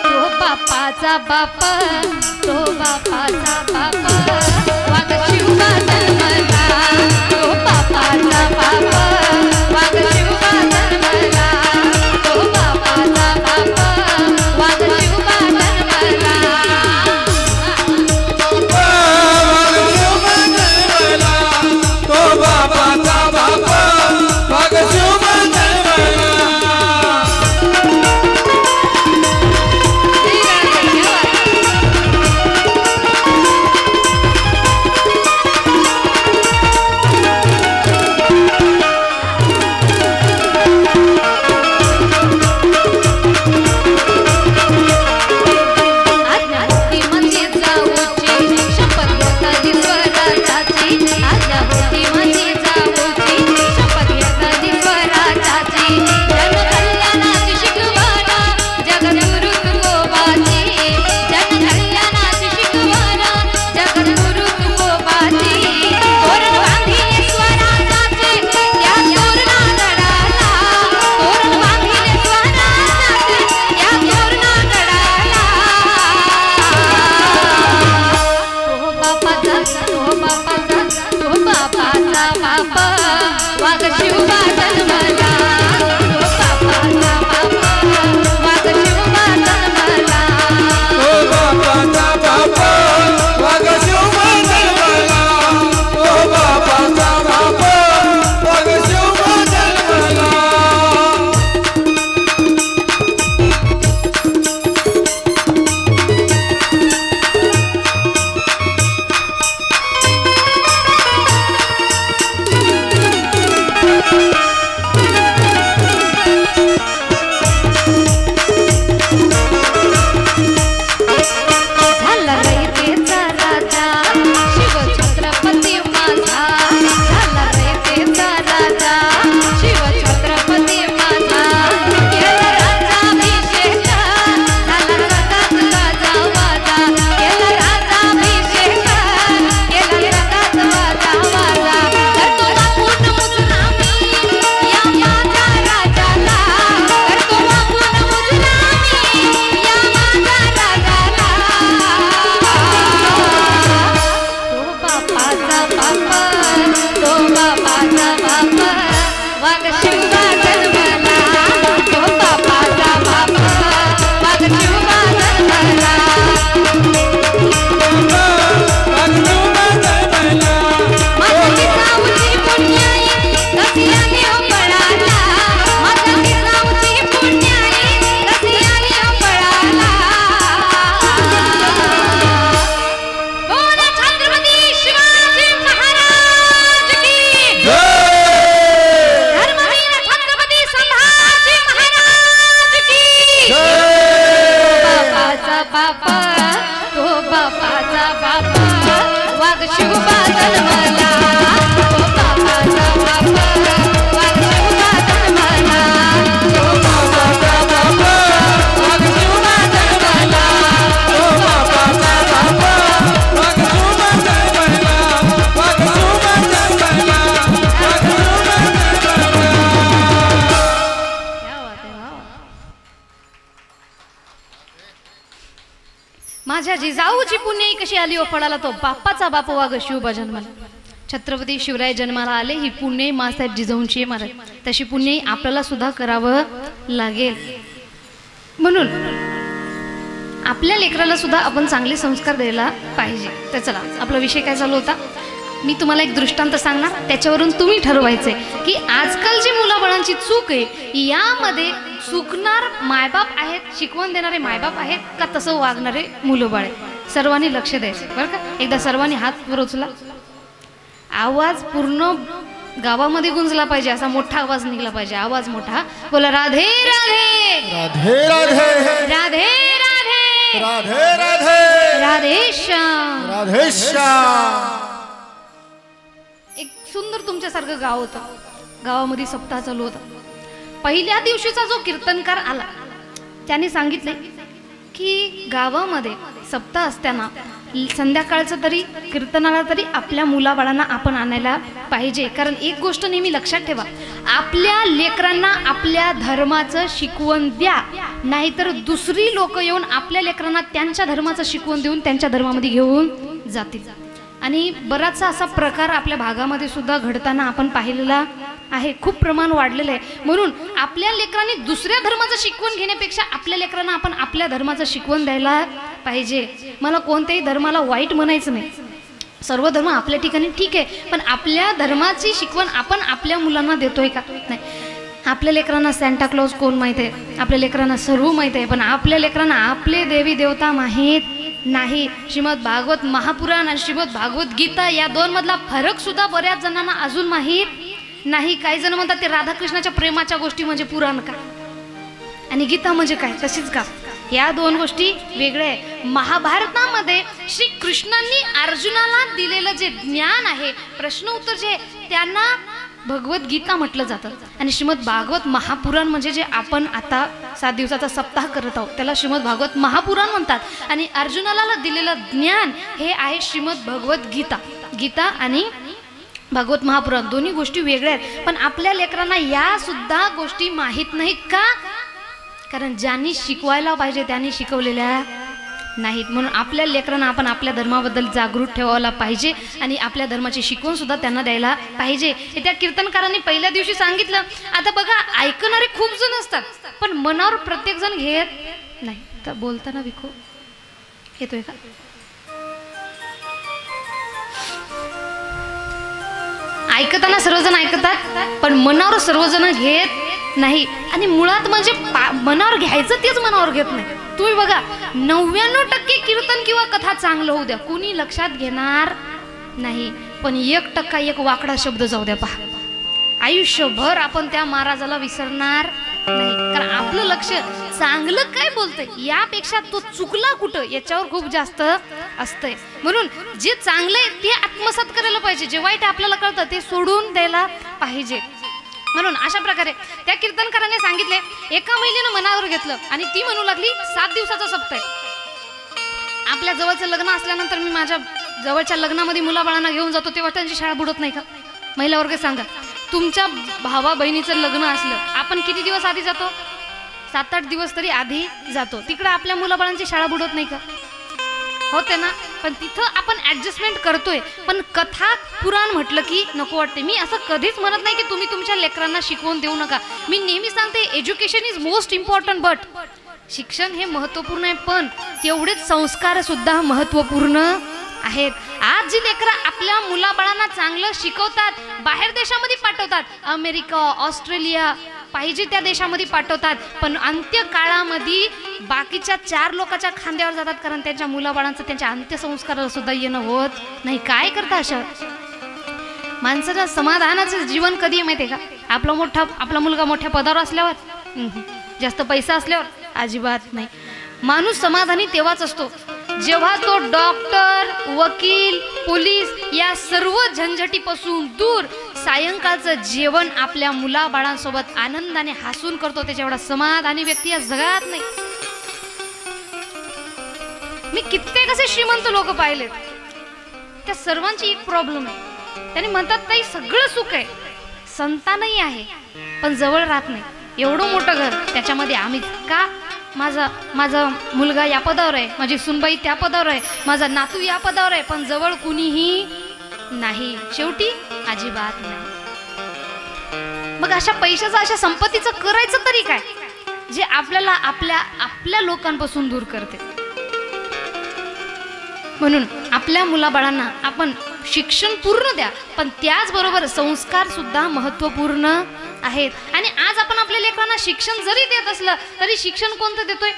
तो बापाचा बाप, तो बापाचा बाप, वाघ शिवबा जन्मला. तो बापाचा बाप, वाघ शिवबा जन्मला. तो बापाचा बाप, वाघ शिवबा जन्मला. तो बापाचा बाप, वाघ शिवबा जन्मला. माझ्या जिजाऊची पुण्याई कशी आली ओ फळाला तो बाप्पाचा बाप वाग शिवबा जन्माला. छत्रपती शिवराय जन्माला आले ही पुण्याई मासाहेब जिजाऊंची महाराज. तशी पुण्याई आपल्याला सुद्धा करावं लागेल. म्हणून आपल्या लेकराला सुद्धा आपण चांगले संस्कार द्यायला पाहिजे. तर चला आपला विषय काय चालू होता. मी तुम्हाला एक दृष्टांत सांगणार, त्याच्यावरून तुम्ही ठरवायचे की आजकालची मुलाबाळांची चूक आहे यामध्ये चुकणार मायबाप आहेत, शिकवण देणारे मायबाप आहेत का तसं वागणारे मुलं बाळे. सर्वांनी लक्ष द्यायचं बरं का. एकदा सर्वांनी हात वर उचला. आवाज पूर्ण गावामध्ये गुंजला पाहिजे, असा मोठा आवाज निघला पाहिजे. आवाज मोठा बोला. राधे राधे राधे राधे राधे राधे राधे राधे राधे श्याम राधे श्याम. एक सुंदर तुमच्यासारखं गाव होतं. गावामध्ये सप्ताह चालू होता. पहिल्या दिवशीचा जो कीर्तनकार आला त्याने सांगितले की गावामध्ये सप्ताह असताना संध्याकाळचं तरी कीर्तनाला तरी आपल्या मुलाबाळांना आपण आणायला पाहिजे. कारण एक गोष्ट नेहमी लक्षात ठेवा, आपल्या लेकरांना आपल्या धर्माचं शिकवण द्या, नाहीतर दुसरी लोक येऊन आपल्या लेकरांना त्यांच्या धर्माचं शिकवण देऊन त्यांच्या धर्मामध्ये घेऊन जातील. आणि बराचसा असा प्रकार आपल्या भागामध्ये सुद्धा घडताना आपण पाहिलेला आहे. खूप प्रमाण वाढलेलं आहे. म्हणून आपल्या लेकरांनी दुसऱ्या धर्माचं शिकवण घेण्यापेक्षा आपल्या लेकरांना आपण आपल्या धर्माचं शिकवण द्यायला पाहिजे. मला कोणत्याही धर्माला वाईट म्हणायचं नाही. सर्व धर्म आपल्या ठिकाणी ठीक आहे, पण आपल्या धर्माची शिकवण आपण आपल्या मुलांना देतोय का? नाही. आपल्या लेकरांना सॅन्टा क्लॉज कोण माहीत आहे, आपल्या लेकरांना सर्व माहीत आहे, पण आपल्या लेकरांना आपले देवी देवता माहीत नाही. श्रीमद भागवत महापुराण आणि श्रीमद भागवत गीता या दोन मधला फरक सुद्धा बऱ्याच जणांना अजून माहीत नाही. काही जण म्हणतात ते राधाकृष्णाच्या प्रेमाच्या गोष्टी म्हणजे पुराण का आणि गीता म्हणजे काय तशीच का. या दोन गोष्टी वेगळ्या आहे. महाभारतामध्ये श्री कृष्णांनी अर्जुनाला दिलेलं जे ज्ञान आहे, प्रश्न उत्तर जे त्यांना भगवद्गीता म्हटलं जातं. आणि श्रीमद भागवत महापुराण म्हणजे जे आपण आता 7 दिवसाचा सप्ताह करत आहोत त्याला श्रीमद भागवत महापुराण म्हणतात. आणि अर्जुनाला दिलेलं ज्ञान हे आहे श्रीमद भगवद्गीता. गीता आणि भागवत महापुराण दोन्ही गोष्टी वेगळ्या आहेत. पण आपल्या लेकरांना या सुद्धा गोष्टी माहीत नाहीत का? कारण ज्यांनी शिकवायला पाहिजे त्यांनी शिकवलेल्या नाहीत. म्हणून आपल्या लेकरांना आपण आपल्या धर्माबद्दल जागृत ठेवायला पाहिजे आणि आपल्या धर्माची शिकवण सुद्धा त्यांना द्यायला पाहिजे. हे त्या कीर्तनकारांनी पहिल्या दिवशी सांगितलं. आता बघा, ऐकणारे खूप जण असतात पण मनावर प्रत्येक जण घेत नाही. तर बोलताना विखो येतोय का? ऐकताना सर्वजण ऐकतात पण मनावर सर्वजण घेत नाही. आणि मुळात म्हणजे मनावर घ्यायचं तेच मनावर घेत नाही. तुम्ही बघा, 99% कीर्तन किंवा कथा चांगलं होऊ द्या, कुणी लक्षात घेणार नाही. पण 1% एक वाकडा शब्द जाऊ द्या, पहा, आयुष्यभर आपण त्या महाराजाला विसरणार नाही. कारण आपलं लक्ष चांगलं काय बोलतंय यापेक्षा तो चुकला कुठं याच्यावर खूप जास्त असतंय. म्हणून जे चांगलं आहे ते आत्मसात करायला पाहिजे, जे वाईट आपल्याला कळतं ते सोडून द्यायला पाहिजे. म्हणून अशा प्रकारे त्या कीर्तनकाराने सांगितले. एका महिलेनं मनावर घेतलं आणि ती म्हणू लागली 7 दिवसाचा सप्ताह आहे. आपल्या जवळचं लग्न असल्यानंतर मी माझ्या जवळच्या लग्नामध्ये मुलाबाळांना घेऊन जातो तेव्हा त्यांची शाळा बुडत नाही का? महिला वर्ग सांगा, तुमच्या भावा बहिणीचं लग्न असलं आपण किती दिवस आधी जातो? 7-8 दिवस तरी आधी जातो. तिकडे आपल्या मुलाबाळांची शाळा बुडत नाही का? होते ना. पण तिथं आपण ऍडजस्टमेंट करतोय. पण कथा पुराण म्हटलं की नको वाटते. मी असं कधीच म्हणत नाही की तुम्ही तुमच्या लेकरांना शिकवून देऊ नका. मी नेहमी सांगते education is most important. But शिक्षण हे महत्त्वपूर्ण आहे, पण तेवढेच संस्कार सुद्धा महत्त्वपूर्ण आहेत. आज जी लेकरं आपल्या मुलाबाळांना चांगलं शिकवतात, बाहेर देशामध्ये पाठवतात, अमेरिका, ऑस्ट्रेलिया, पाहिजे त्या देशामध्ये पाठवतात, पण अंत्यकाळामध्ये बाकीच्या 4 लोकांच्या खांद्यावर जातात. कारण त्यांच्या मुलाबाळांचं त्यांच्या अंत्यसंस्काराला सुद्धा येणं होत नाही. काय करता अशा माणसाचं समाधानाचं जीवन कधी माहिती आहे का? आपला मुलगा मोठ्या पदावर असल्यावर, जास्त पैसा असल्यावर अजिबात नाही. माणूस समाधानी तेव्हाच असतो जेव्हा तो डॉक्टर, वकील, पोलीस या सर्व झंझटीपासून दूर सायंकाळचं जेवण आपल्या मुलाबाळांसोबत आनंदाने हसून करतो. त्याच्या एवढा समाधानी व्यक्ती या जगात नाही. मी कित्येक असे श्रीमंत लोक पाहिलेत, त्या सर्वांची एक प्रॉब्लेम आहे. त्यांनी म्हणतात ताई सगळं सुख आहे, संतानही आहे, पण जवळ राहत नाही. एवढं मोठं घर त्याच्यामध्ये आम्ही का? माझा मुलगा या पदावर आहे, माझी सुनबाई त्या पदावर आहे, माझा नातू या पदावर आहे, पण जवळ कुणीही नाही, शेवटी अजिबात नाही. मग अशा पैशाचं, अशा संपत्तीचं करायचं तरी काय जे आपल्याला आपल्या लोकांपासून दूर करते. म्हणून आपल्या मुलाबाळांना आपण शिक्षण पूर्ण द्या, पण त्याचबरोबर संस्कार सुद्धा महत्त्वपूर्ण आहेत. आणि आज आपण आपल्या लेकरांना शिक्षण जरी देत असलं तरी शिक्षण कोणतं देतोय?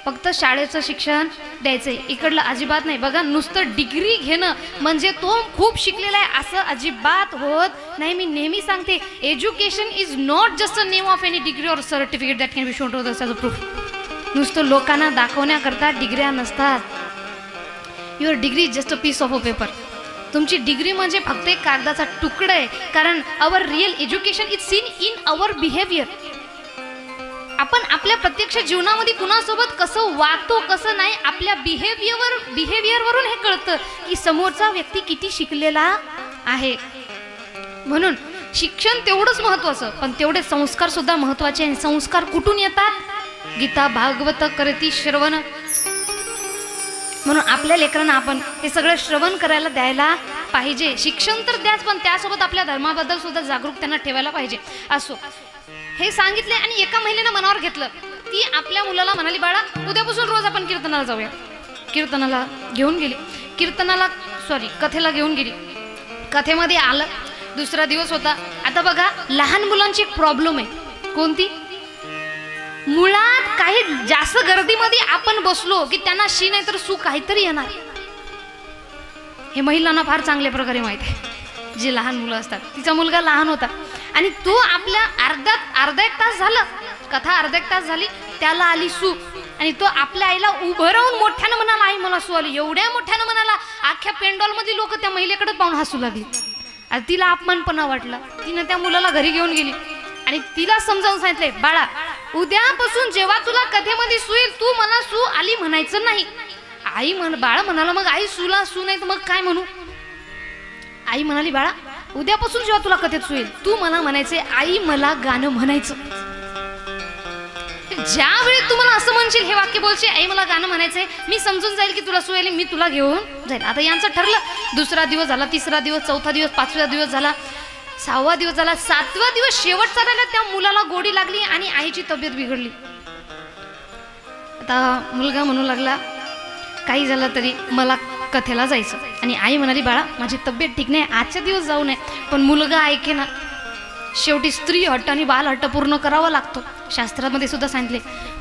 फक्त शाळेचं शिक्षण द्यायचंय, इकडलं अजिबात नाही. बघा, नुसतं डिग्री घेणं म्हणजे तो खूप शिकलेला आहे असं अजिबात होत नाही. मी नेहमी सांगते, education is not just a name of any degree or certificate that can be shown to the proof. नुसतं लोकांना दाखवण्याकरता डिग्र्या नसतात. Your degree is just a piece of a paper. तुमची डिग्री म्हणजे फक्त एक कागदाचा तुकडा आहे. कारण our real education is seen in our behaviour. आपण आपल्या प्रत्यक्ष जीवनामध्ये कुणासोबत कसं वागतो कसं नाही, आपल्या बिहेवियरवरून हे कळतं की समोरचा व्यक्ती किती शिकलेला आहे. म्हणून शिक्षण तेवढंच महत्त्वाचं, पण तेवढे संस्कार सुद्धा महत्त्वाचे. आणि संस्कार कुठून येतात? गीता भागवत करती श्रवण. म्हणून आपल्या लेकरांना आपण हे सगळं श्रवण करायला द्यायला पाहिजे. शिक्षण तर द्याच, पण त्यासोबत आपल्या धर्माबद्दल सुद्धा जागरूक त्यांना ठेवायला पाहिजे. असो, हे सांगितले आणि एका महिलेनं मनावर घेतलं. ती आपल्या मुलाला म्हणाली, बाळा उद्यापासून रोज आपण कीर्तनाला जाऊया. कीर्तनाला घेऊन गेली, कथेला घेऊन गेली. कथेमध्ये आलं, दुसरा दिवस होता. आता बघा, लहान मुलांची एक प्रॉब्लेम आहे. कोणती? मुळात काही जास्त गर्दीमध्ये आपण बसलो की त्यांना शी नाही तर सू काहीतरी येणार. हे महिलांना फार चांगल्या प्रकारे माहित आहे, जे लहान मुलं असतात. तिचा मुलगा लहान होता आणि तो आपल्या अर्धा एक तास झालं, कथा अर्धा एक तास झाली, त्याला आली सू. आणि तो आपल्या आईला उभं राहून मोठ्यानं म्हणाला, आई मला सू आली. एवढ्या मोठ्यानं म्हणाला, अख्ख्या पेंडॉलमध्ये लोक त्या महिलेकडे पाहून हसू लागली. आणि तिला अपमानपणा वाटला. तिनं त्या मुलाला घरी घेऊन गेली आणि तिला समजावून सांगितले, बाळा उद्यापासून जेव्हा तुला कथेमध्ये सू येईल, तू मला सू आली म्हणायचं नाही. बाळा म्हणाला, मग आई सूला सू नाही तर मग काय म्हणू? आई म्हणाली, बाळा उद्यापासून जेव्हा तुला कथेत सू येईल, तू मला म्हणायचे, आई मला गाणं म्हणायचं. ज्यावेळी तू मला असं म्हणशील, हे वाक्य बोलशील, आई मला गाणं म्हणायचंय, मी समजून जाईल की तुला सू येईल, मी तुला घेऊन जाईल. आता यांचं ठरलं. दुसरा दिवस झाला, तिसरा दिवस, चौथा दिवस, पाचवा दिवस झाला, 6वा दिवस झाला, 7वा दिवस शेवटचा राहिला. त्या मुलाला गोडी लागली आणि आईची तब्येत बिघडली. आता मुलगा म्हणू लागला, काही झालं तरी मला कथेला जायचं. आणि आई म्हणाली, बाळा माझी तब्येत ठीक नाही, आजच्या दिवस जाऊ नये. पण मुलगा ऐके ना. शेवटी स्त्री हट्ट आणि बाल हट्ट पूर्ण करावा लागतो. शास्त्रामध्ये सुद्धा सांगितले,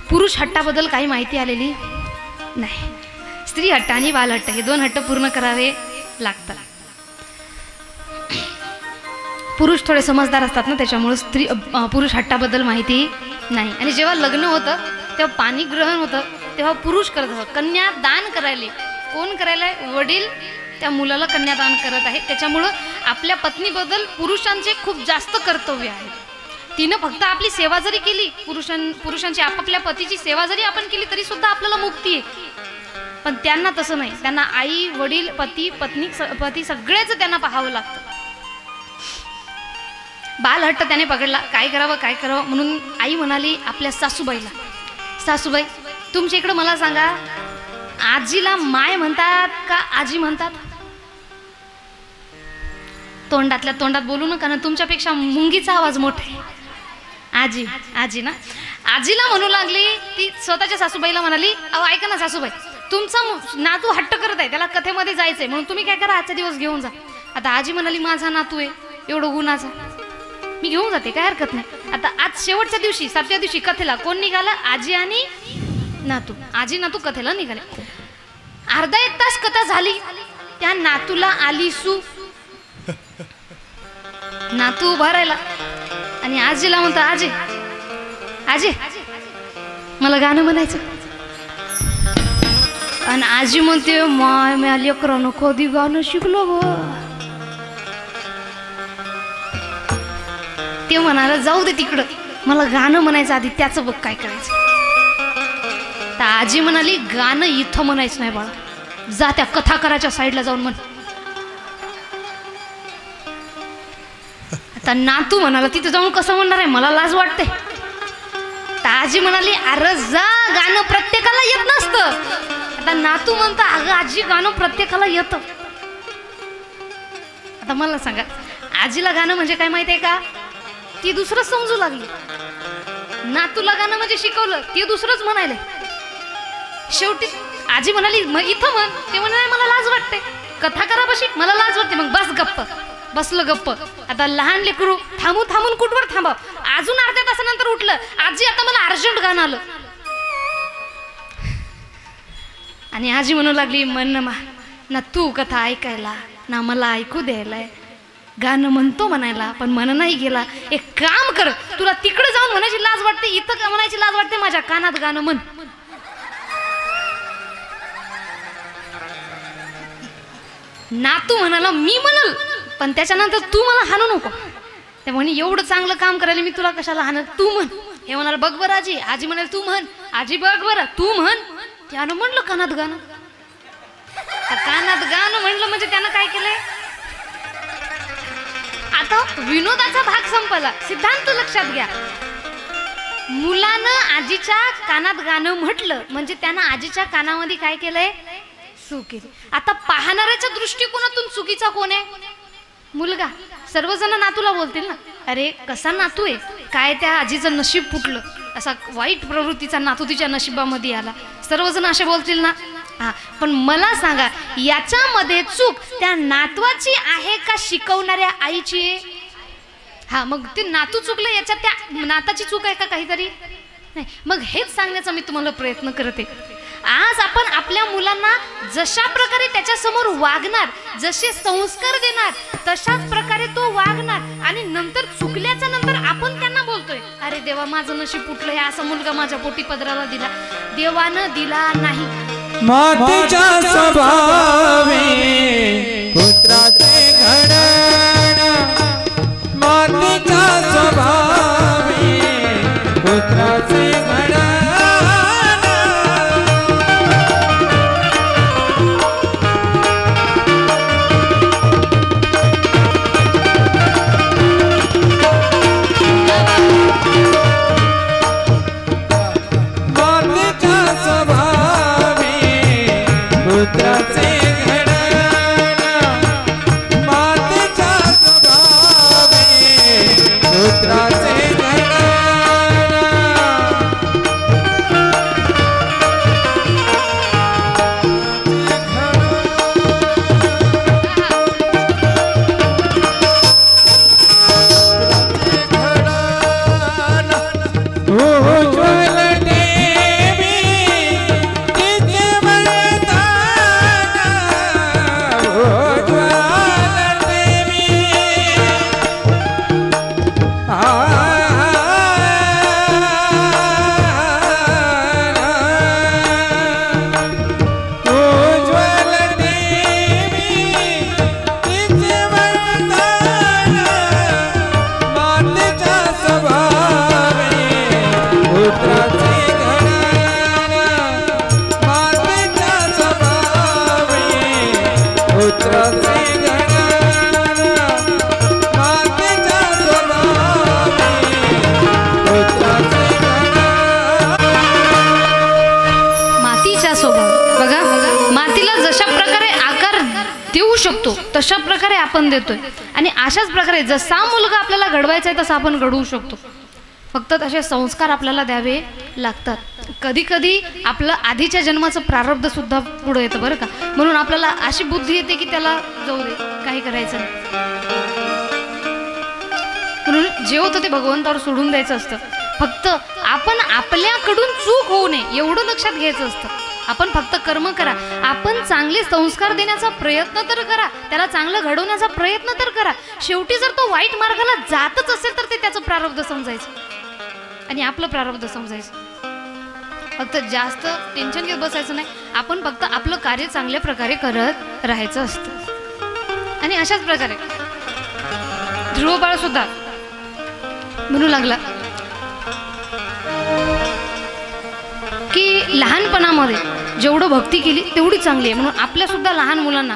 पुरुष हट्टाबद्दल काही माहिती आलेली नाही. स्त्री हट्ट आणि बाल हट्ट हे 2 हट्ट पूर्ण करावे लागतात. पुरुष थोडे समजदार असतात ना, त्याच्यामुळे पुरुष हट्टाबद्दल माहिती नाही. आणि जेव्हा लग्न होतं तेव्हा पाणी ग्रहण होतं, तेव्हा पुरुष करत होता. कन्यादान करायले कोण करायला? वडील त्या मुलाला कन्यादान करत आहे. त्याच्यामुळं आपल्या पत्नीबद्दल पुरुषांचे खूप जास्त कर्तव्य आहे. तिनं फक्त आपली सेवा जरी केली, पुरुषांची आपापल्या पतीची सेवा जरी आपण केली तरी सुद्धा आपल्याला मुक्ती आहे. पण त्यांना तसं नाही. त्यांना आई वडील पती पत्नी सगळेच त्यांना पाहावं लागतं. बालहट्ट त्याने पकडला, काय करावं म्हणून आई म्हणाली आपल्या सासूबाईला, सासूबाई तुमच्या इकडं मला सांगा, आजीला माय म्हणतात का आजी म्हणतात? तोंडातल्या तोंडात बोलू नका ना, तुमच्यापेक्षा मुंगीचा आवाज मोठा आहे. आजी आजी ना. आजीला म्हणू लागली. ती स्वतःच्या सासूबाईला म्हणाली, अहो ऐका ना सासूबाई, तुमचा नातू हट्ट करत आहे, त्याला कथेमध्ये जायचंय, म्हणून तुम्ही काय करा, आजचा दिवस घेऊन जा. आता आजी म्हणाली, माझा नातू आहे एवढं गुणाचा, मी घेऊन जाते, काय हरकत नाही. आता आज शेवटच्या दिवशी 7व्या दिवशी कथेला कोण निघाला? आजी आणि नातू. आजी नातू कथेला निघाले. अर्धा एक तास कथा झाली. त्या नातूला आली सू. नातू उभा राहिला आणि आजीला म्हणतो, आजी आजी मला गाणं म्हणायचं. आणि आजी म्हणते, माय म्या लेकरानं कधी गाणं शिकलो ग. ते म्हणाला, जाऊ दे तिकडं, मला गाणं म्हणायचं आधी, त्याचं बघ काय करायचं. तर आजी म्हणाली, गाणं इथं म्हणायचं नाही बाळा, जा त्या कथाकाराच्या साईडला जाऊन म्हण. आता नातू म्हणाला, तिथं जाऊन कसं म्हणणार आहे, मला लाज वाटते. तर आजी म्हणाली अरे जा, गाणं प्रत्येकाला येत नसतं. आता नातू म्हणतो अगं आजी गाणं प्रत्येकाला येतं. आता मला सांगा आजीला गाणं म्हणजे काय माहिती आहे का? ती दुसरं समजू लागली. नातूला गाणं म्हणजे शिकवलं, ती दुसरंच म्हणायला. शेवटी आजी म्हणाली मग इथं म्हण. ते म्हणाले मला लाज वाटते, कथा करा बशी, मला लाज वाटते. मग बस गप्प. बसलं गप्प. आता लहान लेकरू थांबून कुठवर थांबाव. अजून अर्ध्या तासानंतर उठलं, आजी आता मला अर्जंट गाणं आलं. आणि आजी म्हणू लागली मन ना तू कथा ऐकायला ना मला ऐकू द्यायलाय. गाणं म्हणतो म्हणायला पण मन नाही गेला. एक काम कर, तुला तिकडे जाऊन म्हणायची लाज वाटते, इथं का म्हणायची लाज वाटते, माझ्या कानात गाणं म्हण. नातू म्हणाला मी म्हणल पण त्याच्यानंतर तू मला हाणू नको. ते म्हणे एवढं चांगलं काम करायला मी तुला कशाला हाणत, तू म्हण. हे म्हणाल बघ बरं आजी. आजी म्हणाल तू म्हण. आजी बघ बरं तू म्हण. त्यानं म्हणलं कानात गाणं. कानात गाणं म्हणलं म्हणजे त्यानं काय केलंय? आता विनोदाचा भाग संपला. सिद्धांत लक्षात घ्या. मुलानं आजीच्या कानात गाणं म्हटलं म्हणजे त्यानं आजीच्या कानामध्ये काय केलंय? चूक केली. आता पाहणाऱ्याच्या दृष्टिकोनातून चुकीचा कोण आहे? मुलगा. सर्वजण नातूला बोलतील ना अरे कसा नातू आहे, काय त्या आजीचं नशीब फुटलं, असा वाईट प्रवृत्तीचा नातू तिच्या नशिबामध्ये आला. सर्वजण असे बोलतील ना. हा पण मला सांगा याच्यामध्ये चूक त्या नातवाची आहे का शिकवणाऱ्या आईची आहे? हा मग ते नातू चुकलं याच्यात त्या नाताची चूक आहे का काहीतरी? नाही. मग हेच सांगण्याचा मी तुम्हाला प्रयत्न करते. आज आपण आपल्या मुलांना जशा प्रकारे त्याच्या समोर वागणार, जसे संस्कार देणार तशाच प्रकारे तो वागणार. आणि नंतर चुकल्याच्या नंतर आपण त्यांना बोलतोय अरे देवा माझं नशीब फुटलं, हे असा मुलगा माझ्या पोटी पदराला दिला. देवानं दिला नाही. मातीच्या स्वभावे पुत्राचे घडण, मातीच्या स्वभावे पुत्राचे घडण. तशा प्रकारे आपण देतोय. आणि अशाच प्रकारे जसा मुलगा आपल्याला घडवायचा आहे तसा आपण घडवू शकतो. फक्त तसे संस्कार आपल्याला द्यावे लागतात. कधी कधी आपलं आधीच्या जन्माचं प्रारब्ध सुद्धा पुढे येतं बरं का. म्हणून आपल्याला अशी बुद्धी येते की त्याला जाऊ दे, काही करायचं नाही. म्हणून जे होतं ते भगवंतावर सोडून द्यायचं असतं. फक्त आपण आपल्याकडून चूक होऊ नये एवढं लक्षात घ्यायचं असतं. आपण फक्त कर्म करा. आपण चांगले संस्कार देण्याचा प्रयत्न तर करा, त्याला चांगलं घडवण्याचा प्रयत्न तर करा. शेवटी जर तो वाईट मार्गाला जातच असेल तर ते त्याचं प्रारब्ध समजायचं आणि आपलं प्रारब्ध समजायचं. फक्त जास्त टेन्शन घेत बसायचं नाही. आपण फक्त आपलं कार्य चांगल्या प्रकारे करत राहायचं असतं. आणि अशाच प्रकारे ध्रुव बाळ सुद्धा म्हणू लागला की लहानपणामध्ये जेवढं भक्ती केली तेवढी चांगली आहे. म्हणून आपल्या सुद्धा लहान मुलांना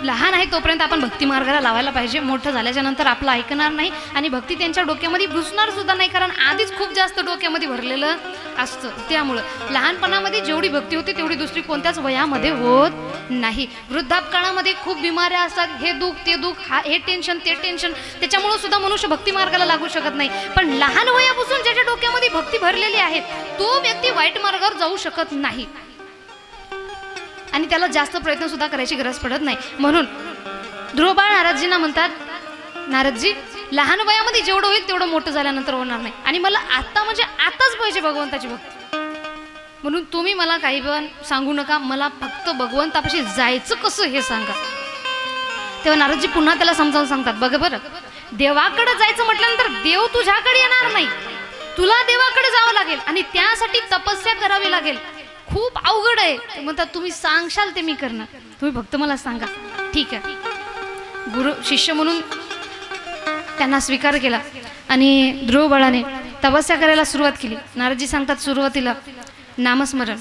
लहान आहे तोपर्यंत आपण भक्ती मार्गाला लावायला पाहिजे. मोठं झाल्याच्या नंतर आपलं ऐकणार नाही आणि भक्ती त्यांच्या डोक्यामध्ये घुसणार सुद्धा नाही, कारण आधीच खूप जास्त डोक्यामध्ये भरलेलं असतं. त्यामुळं लहानपणामध्ये जेवढी भक्ती होती तेवढी दुसरी कोणत्याच वयामध्ये होत नाही. वृद्धापकाळामध्ये खूप बिमाऱ्या असतात, हे दुःख ते दुःख, हे टेन्शन ते टेन्शन, त्याच्यामुळं सुद्धा मनुष्य भक्ती मार्गाला लागू शकत नाही. पण लहान वयापासून ज्याच्या डोक्यामध्ये भक्ती भरलेली आहे तो व्यक्ती वाईट मार्गावर जाऊ शकत नाही आणि त्याला जास्त प्रयत्न सुद्धा करायची गरज पडत नाही. म्हणून ध्रुवबाळ नारदजींना म्हणतात, नारदजी लहान वयामध्ये जेवढं होईल तेवढं मोठं झाल्यानंतर होणार नाही आणि मला आता म्हणजे आताच पाहिजे भगवंताची भक्ती. म्हणून तुम्ही मला काही पण सांगू नका, मला फक्त भगवंतापाशी जायचं कसं हे सांगा. तेव्हा नारदजी पुन्हा त्याला समजावून सांगतात, बघ बरं, देवाकडे जायचं म्हटल्यानंतर देव तुझ्याकडे येणार नाही, तुला देवाकडे जावं लागेल आणि त्यासाठी तपस्या करावी लागेल. खूप अवघड आहे. ते म्हणतात तुम्ही सांगशाल ते मी करणार, तुम्ही फक्त मला सांगा. ठीक आहे. गुरु शिष्य म्हणून त्यांना स्वीकार केला आणि ध्रुवबाळाने तपस्या करायला सुरुवात केली. नारदजी सांगतात सुरुवातीला नामस्मरण,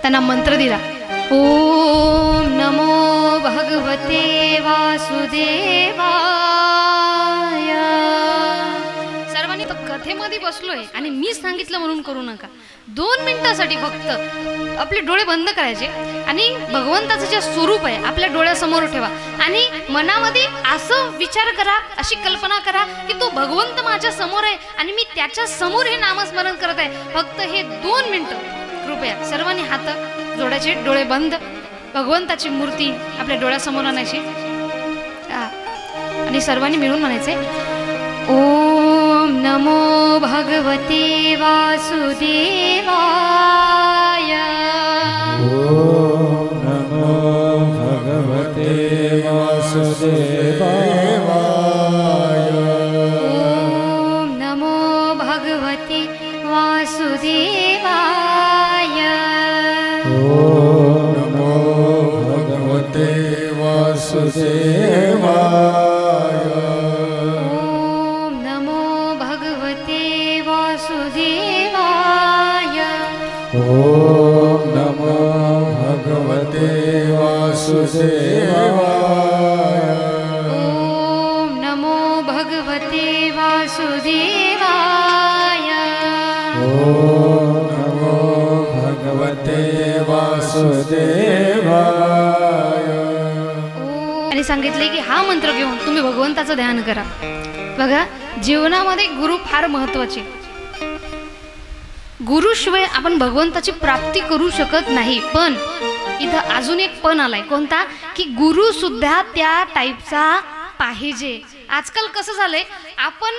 त्यांना मंत्र दिला, ओम नमो भगवते वासुदेवाय. सर्वांनी तर कथेमध्ये बसलोय आणि मी सांगितलं म्हणून करू नका. 2 मिनिटासाठी फक्त आपले डोळे बंद करायचे आणि भगवंताचं जे स्वरूप आहे आपल्या डोळ्यासमोर ठेवा आणि मनामध्ये असं विचार करा, अशी कल्पना करा की तो भगवंत माझ्या समोर आहे आणि मी त्याच्या समोर हे नामस्मरण करत आहे. फक्त हे 2 मिनिटं कृपया सर्वांनी हात जोडायचे, डोळे बंद, भगवंताची मूर्ती आपल्या डोळ्यासमोर आणायची आणि सर्वांनी मिळून म्हणायचे, ओम नमो भगवते वासुदेवाय. ओम नमो भगवते वासुदेवाय. ओम नमो भगवते वासुदेवाय. ओम नमो भगवते वासुदेवाय. ओम नमो भगवते वासुदेवाय. ओम नमो भगवते वासुदेवाय. ओम नमो भगवते वासुदेवाय. आणि सांगितले की हा मंत्र घेऊन तुम्ही भगवंताचं ध्यान करा. बघा, जीवनामध्ये गुरु फार महत्वाचे. गुरुशिवाय आपण भगवंताची प्राप्ती करू शकत नाही. पण इथं अजून एक पण आलाय, कोणता, की गुरु सुद्धा त्या टाईपचा पाहिजे. आजकाल कसं झालंय, आपण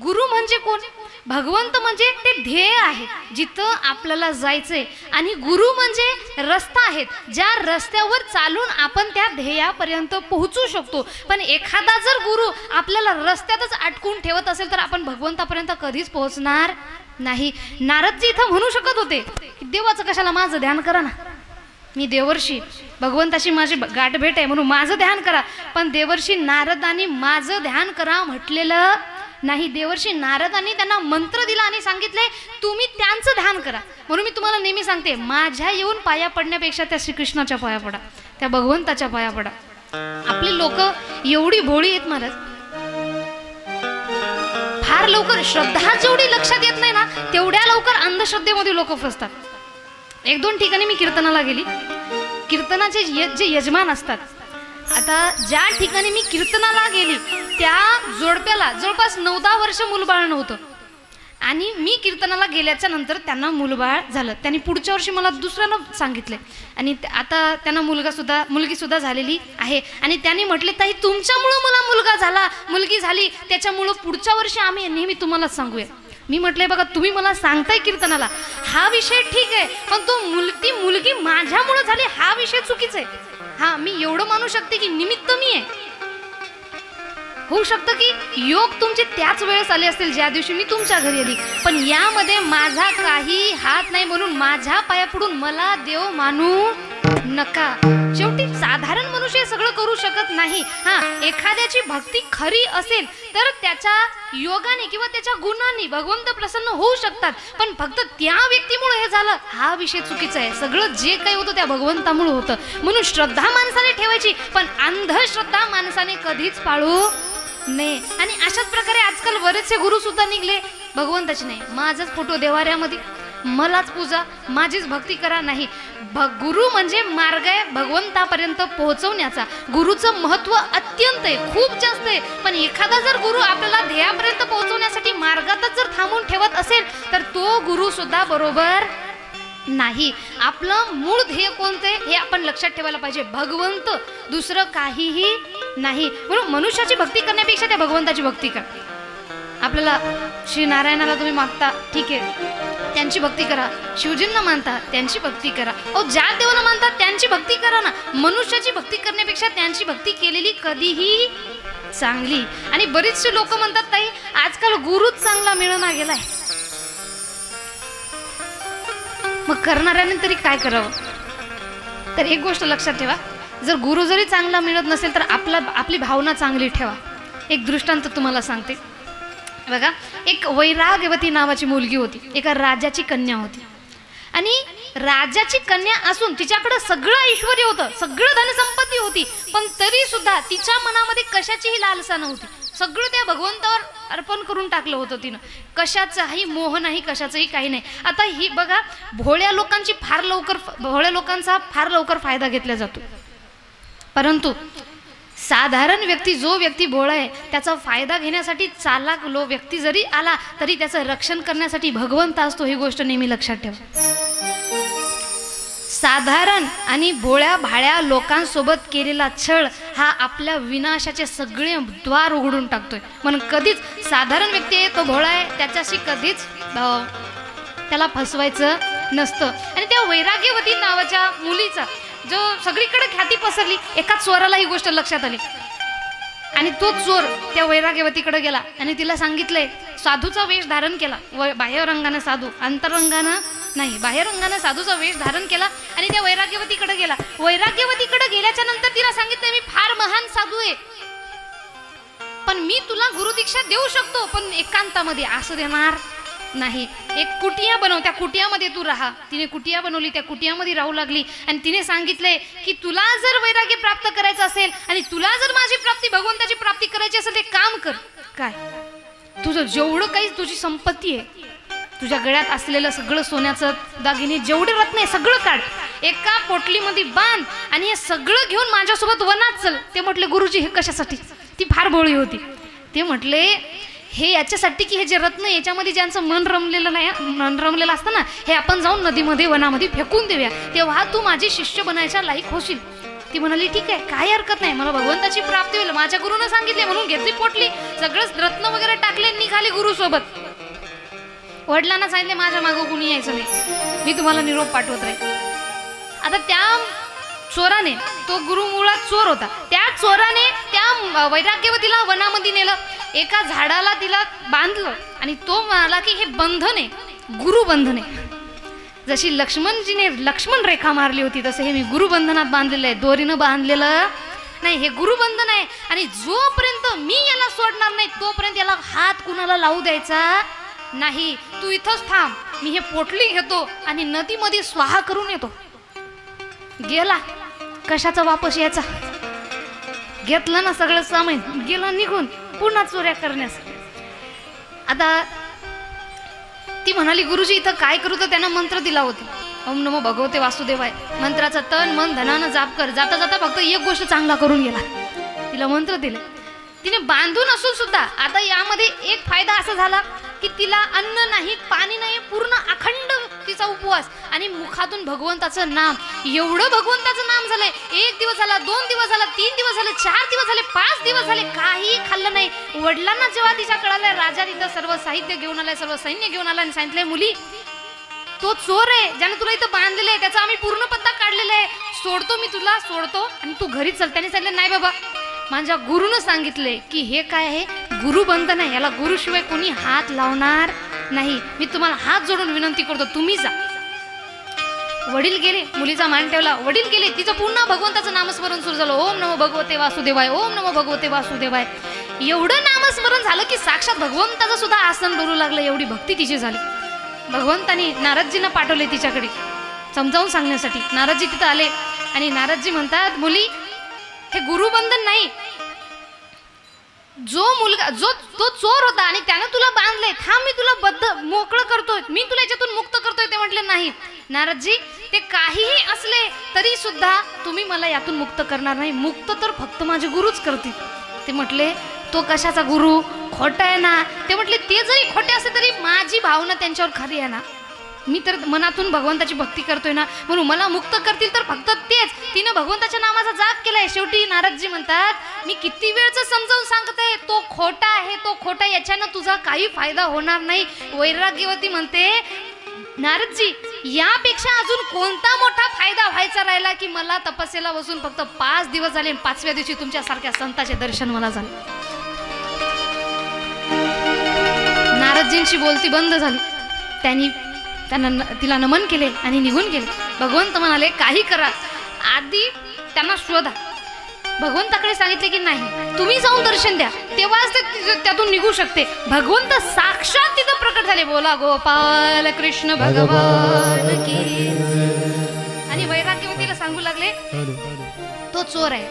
गुरु म्हणजे कोण, भगवंत म्हणजे ते ध्येय आहे जिथं आपल्याला जायचंय आणि गुरु म्हणजे रस्ता आहेत ज्या रस्त्यावर चालून आपण त्या ध्येयापर्यंत पोहोचू शकतो. पण एखादा जर गुरु आपल्याला रस्त्यातच अटकून ठेवत असेल तर आपण भगवंतापर्यंत कधीच पोहोचणार नाही. नारदजी इथं म्हणू शकत होते की देवाचं कशाला, माझं ध्यान करा ना, मी देवर्षी, भगवंताशी माझी गाठ भेट आहे म्हणून माझं ध्यान करा. पण देवर्षी नारदांनी माझं ध्यान करा म्हटलेलं नाही. देवर्षी नारदांनी त्यांना मंत्र दिला आणि सांगितले तुम्ही त्यांचं ध्यान करा. म्हणून मी तुम्हाला नेहमी सांगते, माझ्या येऊन पाया पडण्यापेक्षा त्या श्रीकृष्णाच्या पाया पडा, त्या भगवंताच्या पाया पडा. आपली लोक एवढी भोळी आहेत महाराज, फार लवकर श्रद्धा जेवढी लक्षात येत नाही ना तेवढ्या लवकर अंधश्रद्धेमध्ये लोक फसतात. 1-2 ठिकाणी मी कीर्तनाला गेली. कीर्तनाचे जे यजमान असतात, आता ज्या ठिकाणी मी कीर्तनाला गेली त्या जोडप्याला जवळपास 9-10 वर्ष मुलबाळ नव्हतं आणि मी कीर्तनाला गेल्याच्या नंतर त्यांना मुलबाळ झालं. त्यांनी पुढच्या वर्षी मला दुसऱ्यानं सांगितले आणि आता त्यांना मुलगी सुद्धा झालेली आहे आणि त्यांनी म्हटले ताई तुमच्यामुळं मला मुलगा झाला, मुलगी झाली, त्याच्यामुळं पुढच्या वर्षी आम्ही नेहमी तुम्हाला सांगूया. मी म्हटलंय बघा, तुम्ही मला सांगताय कीर्तनाला हा विषय ठीक आहे, पण ती मुलगी माझ्यामुळं झाली हा विषय चुकीचा आहे. हा, मी एवढं मानू शकते की निमित्त मी आहे. होऊ शकतं की योग तुमचे त्याच वेळेस आले असतील ज्या दिवशी मी तुमच्या घरी आली, पण यामध्ये माझा काही हात नाही. म्हणून माझ्या पाया पडून मला देव मानू नका. शेवटी साधारण मनुष्य हे सगळं करू शकत नाही. हा, एखाद्याची भक्ती खरी असेल तर त्याच्या योगाने किंवा त्याच्या गुणांनी भगवंत प्रसन्न होऊ शकतात, पण फक्त त्या व्यक्तीमुळे हे झालं हा विषय चुकीचा आहे. सगळं जे काही होतं त्या भगवंतामुळे होतं. म्हणून श्रद्धा माणसाने ठेवायची, पण अंधश्रद्धा माणसाने कधीच पाळू नये. आणि अशाच प्रकारे आजकाल बरेचसे गुरु सुद्धा निघले, भगवंताचे नाही, माझाच फोटो देवाऱ्यामध्ये, मलाच पूजा, माझीच भक्ती करा. नाही, गुरु म्हणजे मार्ग आहे भगवंतापर्यंत पोहोचवण्याचा. गुरुचं महत्व अत्यंत आहे, खूप जास्त आहे. पण एखादा जर गुरु आपल्याला ध्येयापर्यंत पोहोचवण्यासाठी मार्गातच जर थांबून ठेवत असेल तर तो गुरु सुद्धा बरोबर नाही. आपलं मूळ ध्येय कोणते हे आपण लक्षात ठेवायला पाहिजे, भगवंत, दुसरं काहीही नाही. म्हणून मनुष्याची भक्ती करण्यापेक्षा त्या भगवंताची भक्ती करा. आपल्याला श्री नारायणाला तुम्ही मागता, ठीक आहे, त्यांची भक्ती करा. शिवजींना मानता, त्यांची भक्ती करा. ज्या देवाला मानतात त्यांची भक्ती करा ना. मनुष्याची भक्ती करण्यापेक्षा त्यांची भक्ती केलेली कधीही चांगली. आणि बरीचशी लोक म्हणतात ताई आजकाल गुरुच चांगला मिळना गेलाय, मग करणाऱ्याने तरी काय करावं. तर एक गोष्ट लक्षात ठेवा, जर गुरु जरी चांगला मिळत नसेल तर आपली भावना चांगली ठेवा. एक दृष्टांत तुम्हाला सांगते बघा. एक वैराग्यवती नावाची मुलगी होती, एका राजाची कन्या होती. आणि राजाची कन्या असून तिच्याकडे सगळं ऐश्वर्य होतं, सगळं धनसंपत्ती होती, पण तरी सुद्धा तिच्या मनामध्ये कशाचीही लालसा नव्हती. सगळं त्या भगवंतावर अर्पण करून टाकलं होतं तिनं. कशाचाही मोह नाही, कशाचंही काही नाही. आता ही बघा, भोळ्या लोकांचा फार लवकर फायदा घेतला जातो, परंतु साधारण व्यक्ती, जो व्यक्ती भोळा आहे त्याचा फायदा घेण्यासाठी चालाक व्यक्ती जरी आला तरी त्याचं रक्षण करण्यासाठी भगवंत असतो, ही गोष्ट नेहमी लक्षात ठेवा. साधारण आणि भोळ्या भाळ्या लोकांसोबत केलेला छळ हा आपल्या विनाशाचे सगळे द्वार उघडून टाकतोय. म्हणून कधीच साधारण व्यक्ती आहे, तो भोळा आहे, त्याच्याशी कधीच त्याला फसवायचं नसतं. आणि त्या वैराग्यवती नावाच्या मुलीचा जो सगळीकडे ख्याती पसरली, एका चोराला ही गोष्ट लक्षात आली आणि तो चोर त्या वैराग्यवतीकडे गेला आणि तिला सांगितलंय, साधूचा वेश धारण केला, बाह्य रंगाने साधू, अंतरंगानं नाही, बाह्य रंगाने साधूचा वेश धारण केला आणि त्या वैराग्यवतीकडे गेला. वैराग्यवतीकडे गेल्याच्या नंतर तिला सांगितलं, मी फार महान साधू आहे, पण मी तुला गुरुदीक्षा देऊ शकतो, पण एकांतामध्ये. असं देणार नाही. एक कुटिया बनव, त्या कुटियामध्ये तू राहा. तिने कुटिया बनवली, त्या कुटियामध्ये राहू लागली आणि तिने सांगितलंय की तुला जर वैराग्य प्राप्त करायचं असेल आणि तुला जर माझी प्राप्ती, भगवंताची प्राप्ती करायची असेल, ते काम कर. काय? तुझं जेवढं काही तुझी संपत्ती आहे, तुझ्या गळ्यात असलेलं सगळं सोन्याचं दागिने, जेवढे रत्न आहे सगळं काढ, एका पोटलीमध्ये बांध आणि हे सगळं घेऊन माझ्यासोबत वनात चल. ते म्हटले, गुरुजी हे कशासाठी? ती फार भोळी होती. ते म्हटले, हे याच्यासाठी की हे जे रत्न याच्यामध्ये ज्यांचं मन रमलेलं नाही, मन रमलेलं असतं ना, हे आपण जाऊन नदीमध्ये वनामध्ये फेकून देऊया, तेव्हा तू माझी शिष्य बनायच्या लायक होशील. ती म्हणाली, ठीक आहे, काही हरकत नाही, मला भगवंताची प्राप्ती होईल, माझ्या गुरुनं सांगितले. म्हणून घेतली पोटली, सगळंच रत्न वगैरे टाकले, निघाली गुरुसोबत. वडिलांना सांगितले, माझ्या मागं कुणी यायचं नाही, मी तुम्हाला निरोप पाठवत राहील. आता त्या चोराने, तो गुरु मुळात चोर होता, त्या चोराने त्या वैराग्यवतीला वनामध्ये नेलं, एका झाडाला तिला बांधलं आणि तो म्हणाला की हे बंधन आहे, गुरुबंधन आहे. जशी लक्ष्मणजीने लक्ष्मण रेखा मारली होती तसं हे मी गुरुबंधनात बांधलेलं आहे, दोरीनं बांधलेलं नाही, हे गुरुबंधन आहे. आणि जोपर्यंत मी याला सोडणार नाही तोपर्यंत याला हात कुणाला लावू द्यायचा नाही. तू इथंच थांब, मी हे पोटली घेतो आणि नदीमध्ये स्वाहा करून येतो. गेला, कशाचा वापस यायचा? घेतलं ना सगळं सामान, गेला निघून पुन्हा चोऱ्या करण्यास. आता ती म्हणाली, गुरुजी इथं काय करू? तर त्यांना मंत्र दिला होता, ओम नमो भगवते वासुदेवाय. मंत्राचा तन मन धनानं जाप कर. जाता जाता फक्त एक गोष्ट चांगला करून गेला, तिला मंत्र दिले. तिने बांधून असून सुद्धा आता यामध्ये एक फायदा असा झाला की तिला अन्न नाही, पाणी नाही, पूर्ण अखंड तिचा उपवास आणि मुखातून भगवंताचं नाम. एवढं भगवंताचं नाम झालंय. 1 दिवस झाला, 2 दिवस झाला, 3 दिवस झाले, 4 दिवस झाले, 5 दिवस झाले, काही खाल्लं नाही. वडिलांना जेव्हा तिच्या कळालं, राजा तिथं सर्व साहित्य घेऊन आलाय, सर्व सैन्य घेऊन आला आणि सांगितलंय, मुली तो चोर आहे ज्याने तुला इथं बांधलेलं आहे, त्याचा आम्ही पूर्ण पत्ता काढलेला आहे, सोडतो मी तुला, सोडतो आणि तू घरी चल. त्याने सांगितलं, नाही बाबा, माझ्या गुरुनं सांगितले की हे काय आहे, गुरुबंधन आहे, याला गुरुशिवाय कोणी हात लावणार नाही. मी तुम्हाला हात जोडून विनंती करतो, तुम्ही जा. वडील गेले, मुलीचा मान ठेवला, वडील गेले, तिचं पुन्हा भगवंताचं नामस्मरण सुरू झालं. ओम नमो भगवते वासुदेवाय, ओम नमो भगवते वासुदेवाय. एवढं नामस्मरण झालं की साक्षात भगवंताचं सुद्धा आसन डोलू लागलं, एवढी भक्ती तिची झाली. भगवंतानी नारदजींना पाठवले तिच्याकडे समजावून सांगण्यासाठी. नारदजी तिथं आले आणि नारदजी म्हणतात, मुली हे गुरुबंधन नाही, जो मुलगा तो चोर होता आणि त्यानं तुला बांधले, थांब मी तुला बद्ध मोकळं करतोय, मी तुला याच्यातून मुक्त करतोय. ते म्हटले नाही नारदजी, ते काहीही असले तरी सुद्धा तुम्ही मला यातून मुक्त करणार नाही, मुक्त तर फक्त माझे गुरुच करतील. ते म्हटले तो कशाचा गुरु, खोटा आहे ना. ते म्हटले ते जरी खोटे असले तरी माझी भावना त्यांच्यावर खरी आहे ना, मी तर मनातून भगवंताची भक्ती करतोय ना, म्हणून मला मुक्त करतील तर फक्त तेच. तिनं भगवंताच्या नामाचा जाप केलाय. शेवटी नारदजी म्हणतात, मी किती वेळचं समजावून सांगते, तो खोटा आहे, तो खोटा, याच्यानं तुझा काही फायदा होणार नाही. वैराग्यवती म्हणते, नारदजी यापेक्षा अजून कोणता मोठा फायदा व्हायचा राहिला की मला तपस्येला बसून फक्त 5 दिवस झाले, 5व्या दिवशी तुमच्यासारख्या संताचे दर्शन मला झाले. नारदजींची बोलती बंद झाली. तिला नमन केले आणि निघून गेले. भगवंत म्हणाले, काही करा, आधी त्यांना शोधा. भगवंताकडे सांगितले की नाही, तुम्ही जाऊन दर्शन द्या, तेव्हाच ते त्यातून निघू शकते. भगवंत साक्षात तिथं प्रकट झाले. बोला गोपाल कृष्ण भगवान की. आणि वैराग्यवतीला सांगू लागले, तो चोर आहे,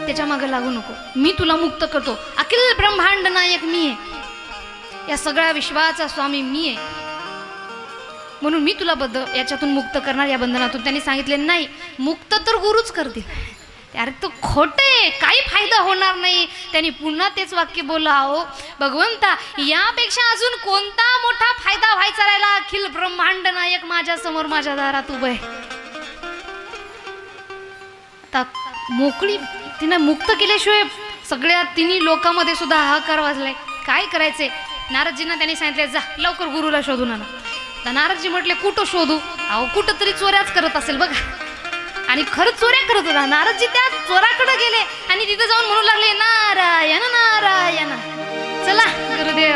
त्याच्या मागे लागू नको, मी तुला मुक्त करतो. अखिल ब्रह्मांड नायक मी आहे, या सगळ्या विश्वाचा स्वामी मी आहे, म्हणून मी तुला याच्यातून मुक्त करणार, या बंधनातून. त्यांनी सांगितले नाही, मुक्त तर गुरुच करतील. अरे तो खोटे, काही फायदा होणार नाही. त्यांनी पुन्हा तेच वाक्य बोलला, हो भगवंता यापेक्षा अजून कोणता मोठा फायदा व्हायचा राहिला, अखिल ब्रह्मांड नायक माझ्या समोर माझ्या दारात उभे. आता मोकळी तिने मुक्त केल्याशिवाय सगळ्या तिन्ही लोकांमध्ये सुद्धा हाहाकार वाजलाय. काय करायचे? नारदजींना त्यांनी सांगितले, जा लवकर गुरुला शोधून आणा. तर नारदजी म्हटले, कुठं शोधू? अहो कुठं तरी चोऱ्याच करत असेल बघा. आणि खरंच चोऱ्या करत होता. नारदजी त्या चोराकडे गेले आणि तिथे जाऊन म्हणू लागले, नारायण नारायण. चला गुरुदेव,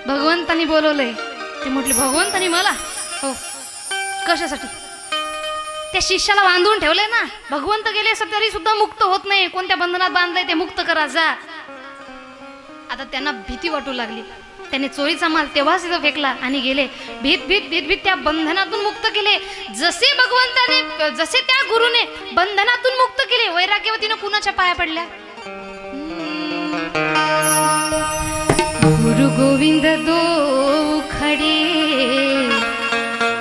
भगवंतानी बोलवलंय. ते म्हटले, भगवंतानी मला? हो, कशासाठी? त्या शिष्याला बांधून ठेवलंय ना. भगवंत गेले तरी सुद्धा मुक्त होत नाही. कोणत्या बंधनात बांधलंय ते मुक्त करा, जा. आता त्यांना भीती वाटू लागली. त्याने चोरीचा माल तेव्हाच तिथं फेकला आणि गेले. भीत भीत भीत भीत त्या बंधनातून मुक्त केले. जसे भगवंताने, जसे त्या गुरुने बंधनातून मुक्त केले, वैराग्यवतीनं कुणाच्या पाया पडल्या? गुरु गोविंद दो खडे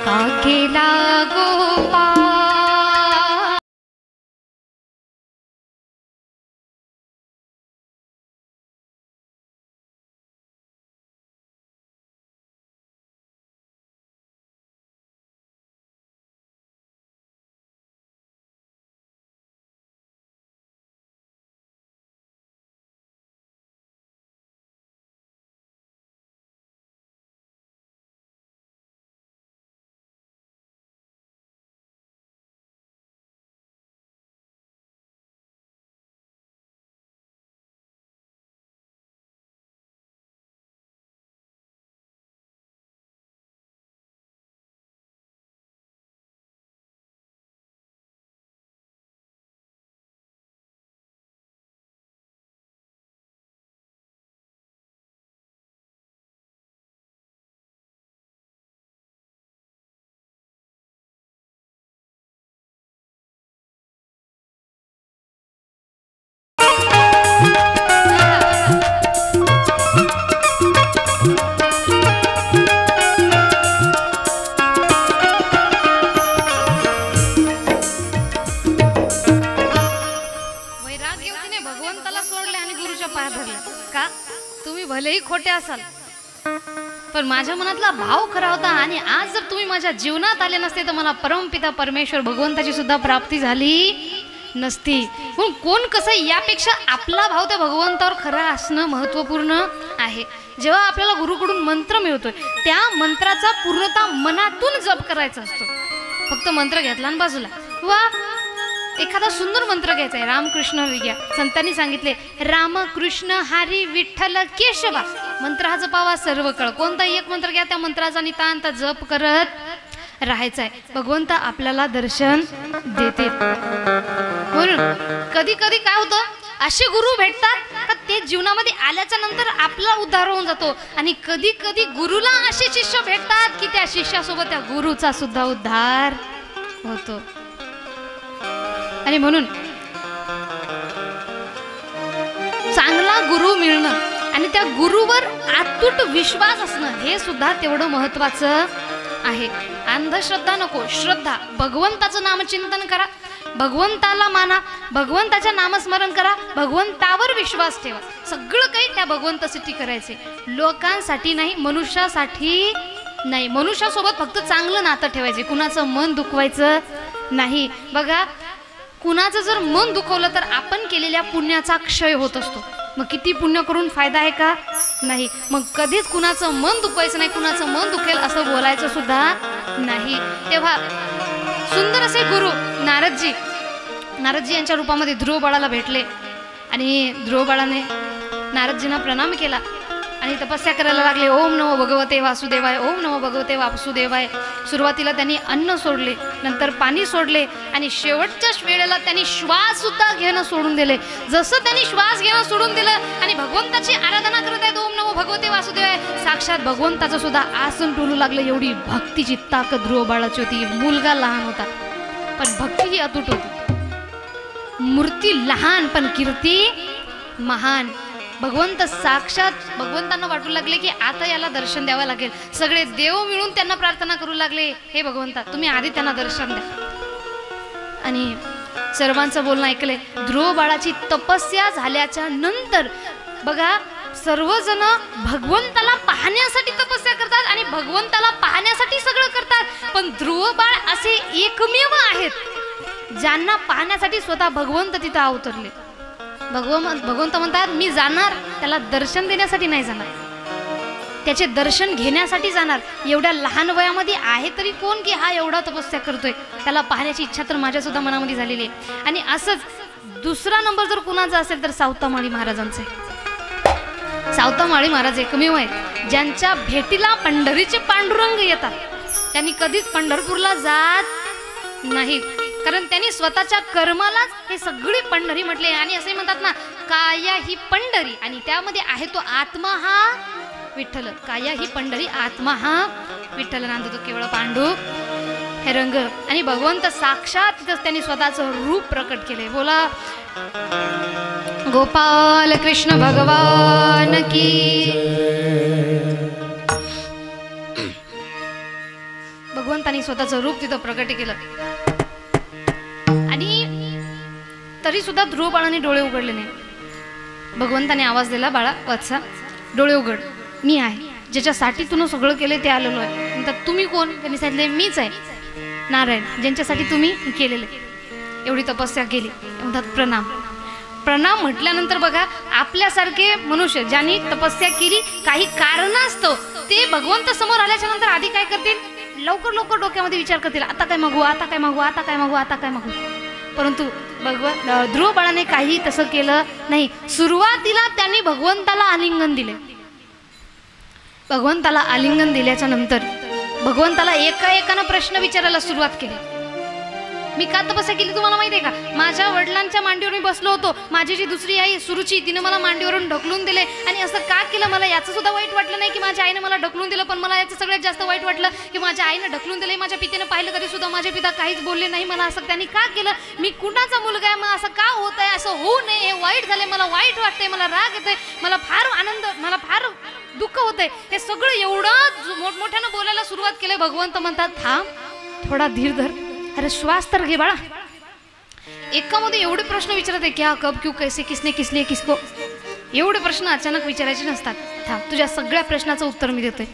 का केला गोपाळ. भलेही खोटे असाल, पण माझ्या मनातला भाव खरा होता. आणि आज जर तुम्ही माझ्या जीवनात आले नसते तर मला परमपिता परमेश्वर भगवंताची सुद्धा प्राप्ती झाली नसती. पण कोण कसं, यापेक्षा आपला भाव त्या भगवंतावर खरा असणं महत्त्वपूर्ण आहे. जेव्हा आपल्याला गुरुकडून मंत्र मिळतोय, त्या मंत्राचा पूर्णतः मनातून जप करायचा असतो. फक्त मंत्र घेतला आणि बाजूला, वा एखादा सुंदर मंत्र घ्यायचा आहे. रामकृष्ण हरी घ्या. संतांनी सांगितले, रामकृष्ण हरी विठ्ठल केशवा. मंत्र हा जपावा सर्व काळ. कोणताही एक मंत्र घ्या, त्या मंत्राचा नितांत जप करत राहायचं आहे. भगवंत आपल्याला दर्शन देते. म्हणून कधी कधी काय होतं, असे गुरु भेटतात का ते जीवनामध्ये आल्याच्या नंतर आपला उद्धार होऊन जातो. आणि कधी कधी गुरुला असे शिष्य भेटतात की त्या शिष्यासोबत त्या गुरुचा सुद्धा उद्धार होतो. आणि म्हणून चांगला गुरु मिळणं आणि त्या गुरुवर अतूट विश्वास असणं हे सुद्धा तेवढं महत्वाचं आहे. अंधश्रद्धा नको, श्रद्धा. भगवंताचं नामचिंतन करा, भगवंताला माना, भगवंताच्या नामस्मरण करा, भगवंतावर विश्वास ठेवा. सगळं काही त्या भगवंतासाठी करायचे, लोकांसाठी नाही, मनुष्यासाठी नाही. मनुष्यासोबत फक्त चांगलं नातं ठेवायचे, कुणाचं मन दुखवायचं नाही. बघा, कुणाचं जर मन दुखवलं तर आपण केलेल्या पुण्याचा क्षय होत असतो. मग किती पुण्य करून फायदा आहे का? नाही. मग कधीच कुणाचं मन दुखवायचं नाही, कुणाचं मन दुखेल असं बोलायचं सुद्धा नाही. तेव्हा सुंदर असे गुरु नारदजी यांच्या रूपामध्ये ध्रुव बाळाला भेटले आणि ध्रुव बाळाने नारदजींना प्रणाम केला आणि तपस्या करायला लागले. ओम नमो भगवते वासुदेवाय, ओम नमो भगवते वासुदेवाय. सुरुवातीला त्यांनी अन्न सोडले, नंतर पाणी सोडले आणि शेवटच्या वेळेला त्यांनी श्वास सुद्धा घेणं सोडून दिले. जसं त्यांनी श्वास घेणं सोडून दिलं आणि भगवंताची आराधना करत आहेत, ओम नमो भगवते वासुदेवाय, साक्षात भगवंताचं सुद्धा आसन टोलू लागलं. एवढी भक्तीची ताकद ध्रुव बाळाची होती. मुलगा लहान होता पण भक्ती ही अतूट होती. मूर्ती लहान पण कीर्ती महान. भगवंत साक्षात भगवंतांना वाटू लागले की आता याला दर्शन द्यावं लागेल. सगळे देव मिळून त्यांना प्रार्थना करू लागले, हे भगवंता तुम्ही आधी त्यांना दर्शन द्या. आणि सर्वांचं बोलणं ऐकलंय. ध्रुव बाळाची तपस्या झाल्याच्या नंतर बघा, सर्वजण भगवंताला पाहण्यासाठी तपस्या करतात आणि भगवंताला पाहण्यासाठी सगळं करतात. पण ध्रुव बाळ असे एकमेव आहेत ज्यांना पाहण्यासाठी स्वतः भगवंत तिथं अवतरले. भगवंत म्हणतात मी जाणार, त्याला दर्शन देण्यासाठी नाही जाणार, त्याचे दर्शन घेण्यासाठी जाणार. एवढ्या लहान वयामध्ये आहे तरी कोण की हा एवढा तपस्या करतोय, त्याला पाहण्याची इच्छा तर माझ्या सुद्धा मनामध्ये झालेली आहे. आणि असंच दुसरा नंबर जर कुणाचा असेल तर सावतामाळी महाराजांचा आहे. सावतामाळी महाराज एकमेव आहेत ज्यांच्या भेटीला पंढरीचे पांडुरंग येतात. त्यांनी कधीच पंढरपूरला जात नाहीत, कारण त्यांनी स्वतःच्या कर्मालाच हे सगळी पंढरी म्हटले. आणि असे म्हणतात ना, काया ही पंढरी आणि त्यामध्ये आहे तो आत्मा हा विठ्ठल. काया ही पंढरी, आत्मा हा विठ्ठल. नांदतो केवळ पांडू हे रंग. आणि भगवंत साक्षात तिथंच त्यांनी स्वतःचं रूप प्रकट केले. बोला गोपाल कृष्ण भगवान की. भगवंतांनी स्वतःचं रूप तिथं प्रकट केलं आणि तरी सुद्धा ध्रुव बाळाने डोळे उघडले नाही. भगवंताने आवाज दिला, बाळा वत्सा डोळे उघड, मी आहे, ज्याच्यासाठी तुनं सगळं केले ते आलेलो आहे. म्हणतात तुम्ही कोण? त्यांनी सांगितले मीच आहे नारायण, ज्यांच्यासाठी तुम्ही केलेले एवढी तपस्या केली. म्हणतात प्रणाम. प्रणाम म्हटल्यानंतर बघा, आपल्यासारखे मनुष्य ज्यांनी तपस्या केली काही कारणास्तव ते भगवंत समोर आल्याच्या नंतर आधी काय करतील, लवकर लवकर डोक्यामध्ये विचार करतील, आता काय मागू, आता काय मागू, आता काय मागू, आता काय मागू. परंतु ध्रुव बाळाने काही तसं केलं नाही. सुरुवातीला त्यांनी भगवंताला आलिंगन दिले. भगवंताला आलिंगन दिल्याच्या नंतर भगवंताला एका एकानं प्रश्न विचारायला सुरुवात केली. मी का तपस्या केली तुम्हाला माहिती आहे का? माझ्या वडिलांच्या मांडीवर मी बसलो होतो, माझी जी दुसरी आई सुरुची तिने मला मांडीवरून ढकलून दिले आणि असं का केलं. मला याचं सुद्धा वाईट वाटलं नाही की माझ्या आईने मला ढकलून दिलं, पण मला याचं सगळ्यात जास्त वाईट वाटलं की माझ्या आईने ढकलून दिले. माझ्या पितेने पाहिलं तरी सुद्धा माझे पिता काहीच बोलले नाही. मला असं त्यांनी का केलं, मी कुणाचा मुलगा आहे, मग असं का होत आहे, असं होऊ नये, हे वाईट झाले, मला वाईट वाटतंय, मला राग येतोय, मला फार आनंद, मला फार दुःख होतंय. हे सगळं एवढं मोठमोठ्यानं बोलायला सुरुवात केलं. भगवंत म्हणतात थांब, थोडा धीर धर, अरे श्वास तर घे बाळा. एकामध्ये एवढे प्रश्न विचारते, क्या कब क्यू कैसे किसने किसलिए किसको, एवढे प्रश्न अचानक विचारायचे नसतात. थांब, तुझ्या सगळ्या प्रश्नाचं उत्तर मी देतोय.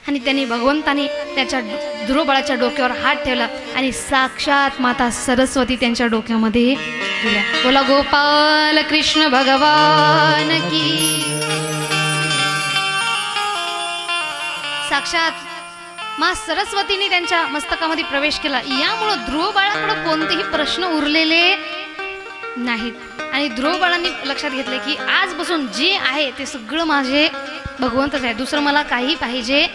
आणि त्यांनी भगवंतानी त्याच्या ध्रुव बाळाच्या डोक्यावर हात ठेवला आणि साक्षात माता सरस्वती त्यांच्या डोक्यामध्ये दिल्या. बोला गोपाल कृष्ण भगवान की. साक्षात मा सरस्वतीने त्यांच्या मस्तकामध्ये प्रवेश केला. यामुळं ध्रुव बाळाकडे कोणतेही प्रश्न उरलेले नाहीत. आणि ध्रुव बाळांनी लक्षात घेतलं की आजपासून जे आहे ते सगळं माझे भगवंतच आहे, दुसरं मला काही पाहिजे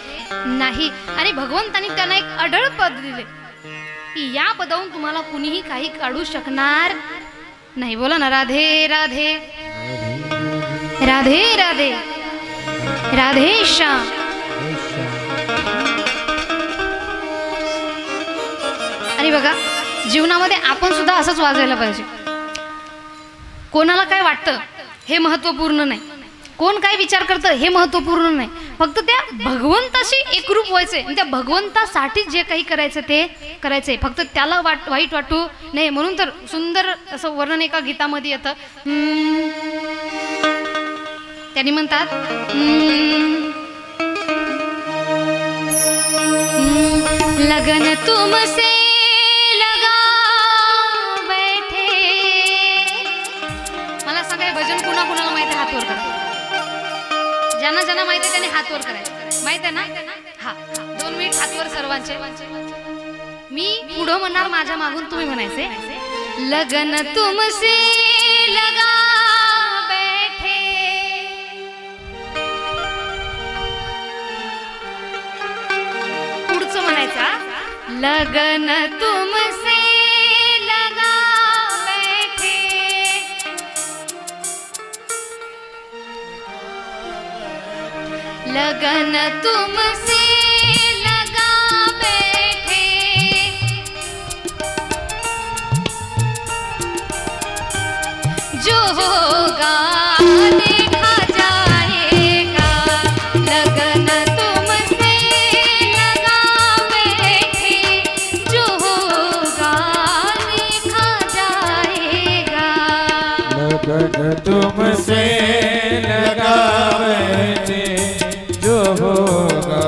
नाही. आणि भगवंतांनी त्यांना एक अढळ पद दिले की या पदावरून तुम्हाला कुणीही काही काढू शकणार नाही. बोला ना, राधे राधे राधे राधे राधे श्याम. आणि बघा, जीवनामध्ये आपण सुद्धा असंच वाजायला पाहिजे. कोणाला काय वाटतं हे महत्त्वपूर्ण नाही, कोण काय विचार करतं हे महत्त्वपूर्ण नाही, फक्त त्या भगवंताशी एकरूप व्हायचंय आणि त्या भगवंतासाठी जे काही करायचं ते करायचंय, फक्त त्याला वाईट वाटू नये. म्हणून तर सुंदर असं वर्णन एका गीतामध्ये येतं. त्यांनी म्हणतात, लगन तुमसे लगा बैठे. मला सांगा, भजन कुणा कुणाला माहिती आहे? हात वर करा. ज्यांना ज्यांना माहिती आहे त्यांनी हात वर करायचं. माहित आहे ना? हा, 2 मिनिट हात वर सर्वांचे. मी पुढं म्हणणार, माझ्या मागून तुम्ही म्हणायचे, लगन तुमसे लगा बैठे. पुढचं म्हणायचा, लगन तुमसे लगा बैठे. लगन तुमसे लगा बैठे. जो होगा देखा जाएगा. लगन तुमसे लगा बैठे. जो होगा देखा जाएगा. लगन तुमसे लगा बैठे, जो होगा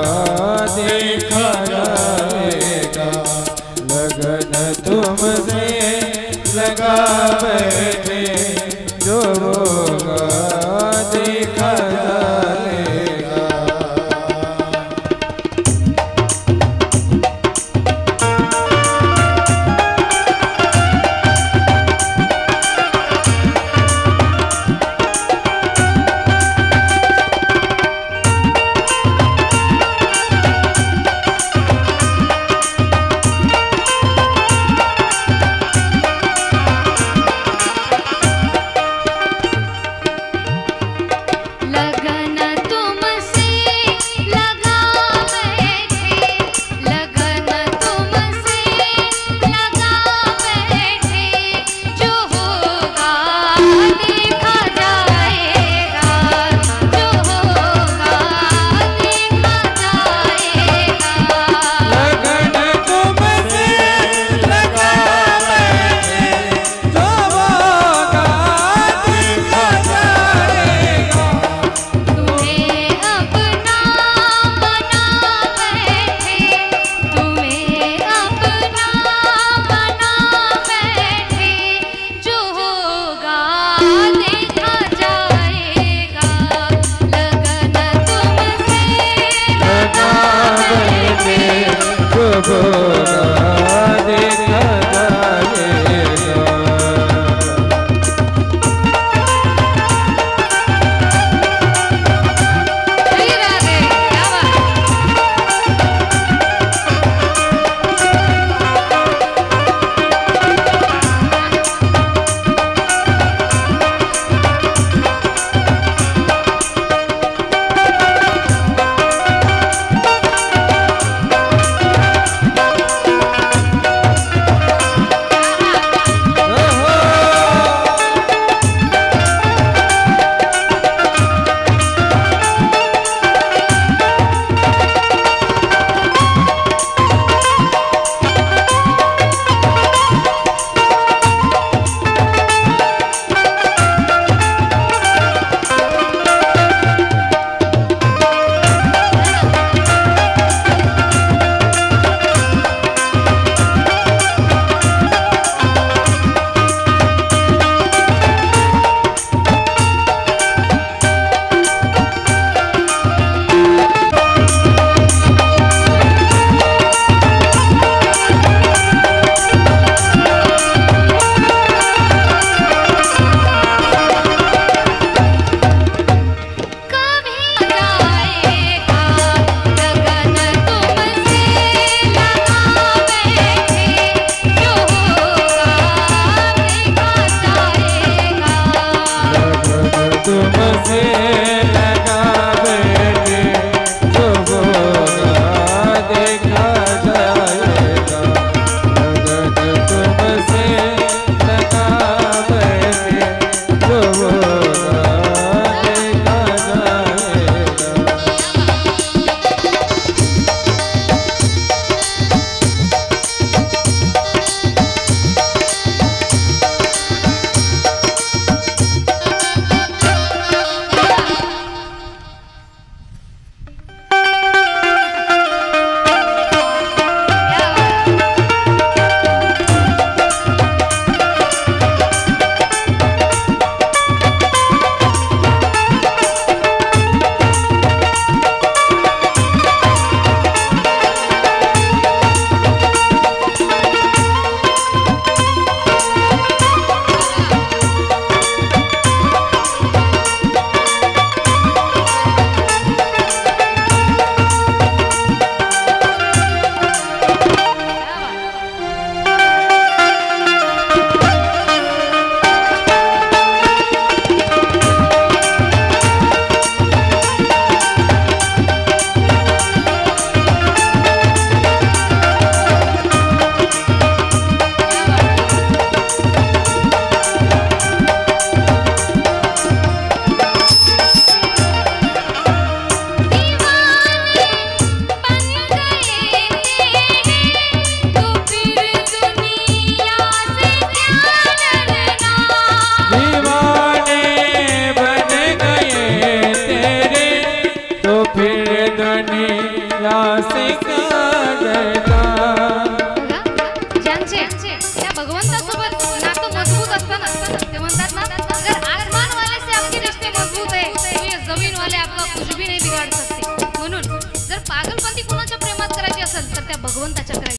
ज्यांचे त्या भगवंतासोबत नातं मजबूत असताना ते म्हणतात ना, अगर आसमान वाले से आपके रिश्ते मजबूत है तो ये जमीन वाले आपका कुछ भी नहीं बिगाड़ सकते. म्हणून जर पागलपंती कुणाच्या प्रेमात करायची असेल तर त्या भगवंताच्या करायची.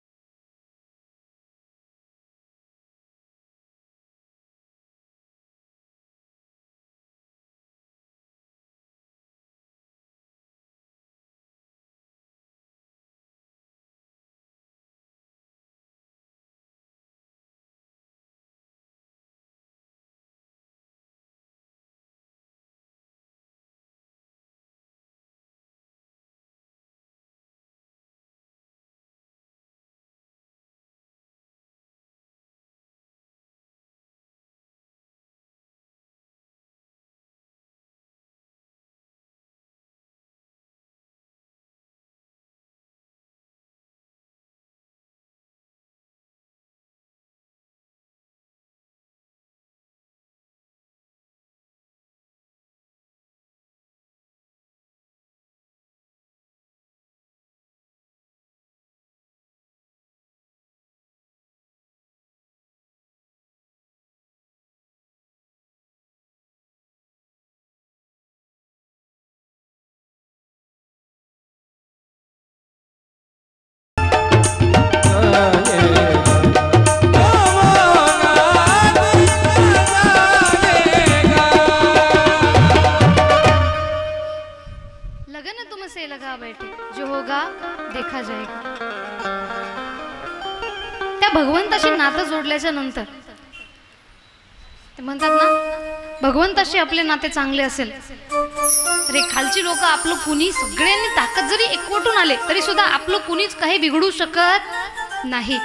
देखा जाएगा. त्या भगवंताशी नातं जोडल्याच्या नंतर ते म्हणतात ना, भगवंताशी आपले नाते चांगले असेल तर खालची लोक आपलं कुणी सगळ्यांनी ताकद जरी एकवटून आले तरी सुद्धा आपलं कुणीच काही बिघडू शकत नाही.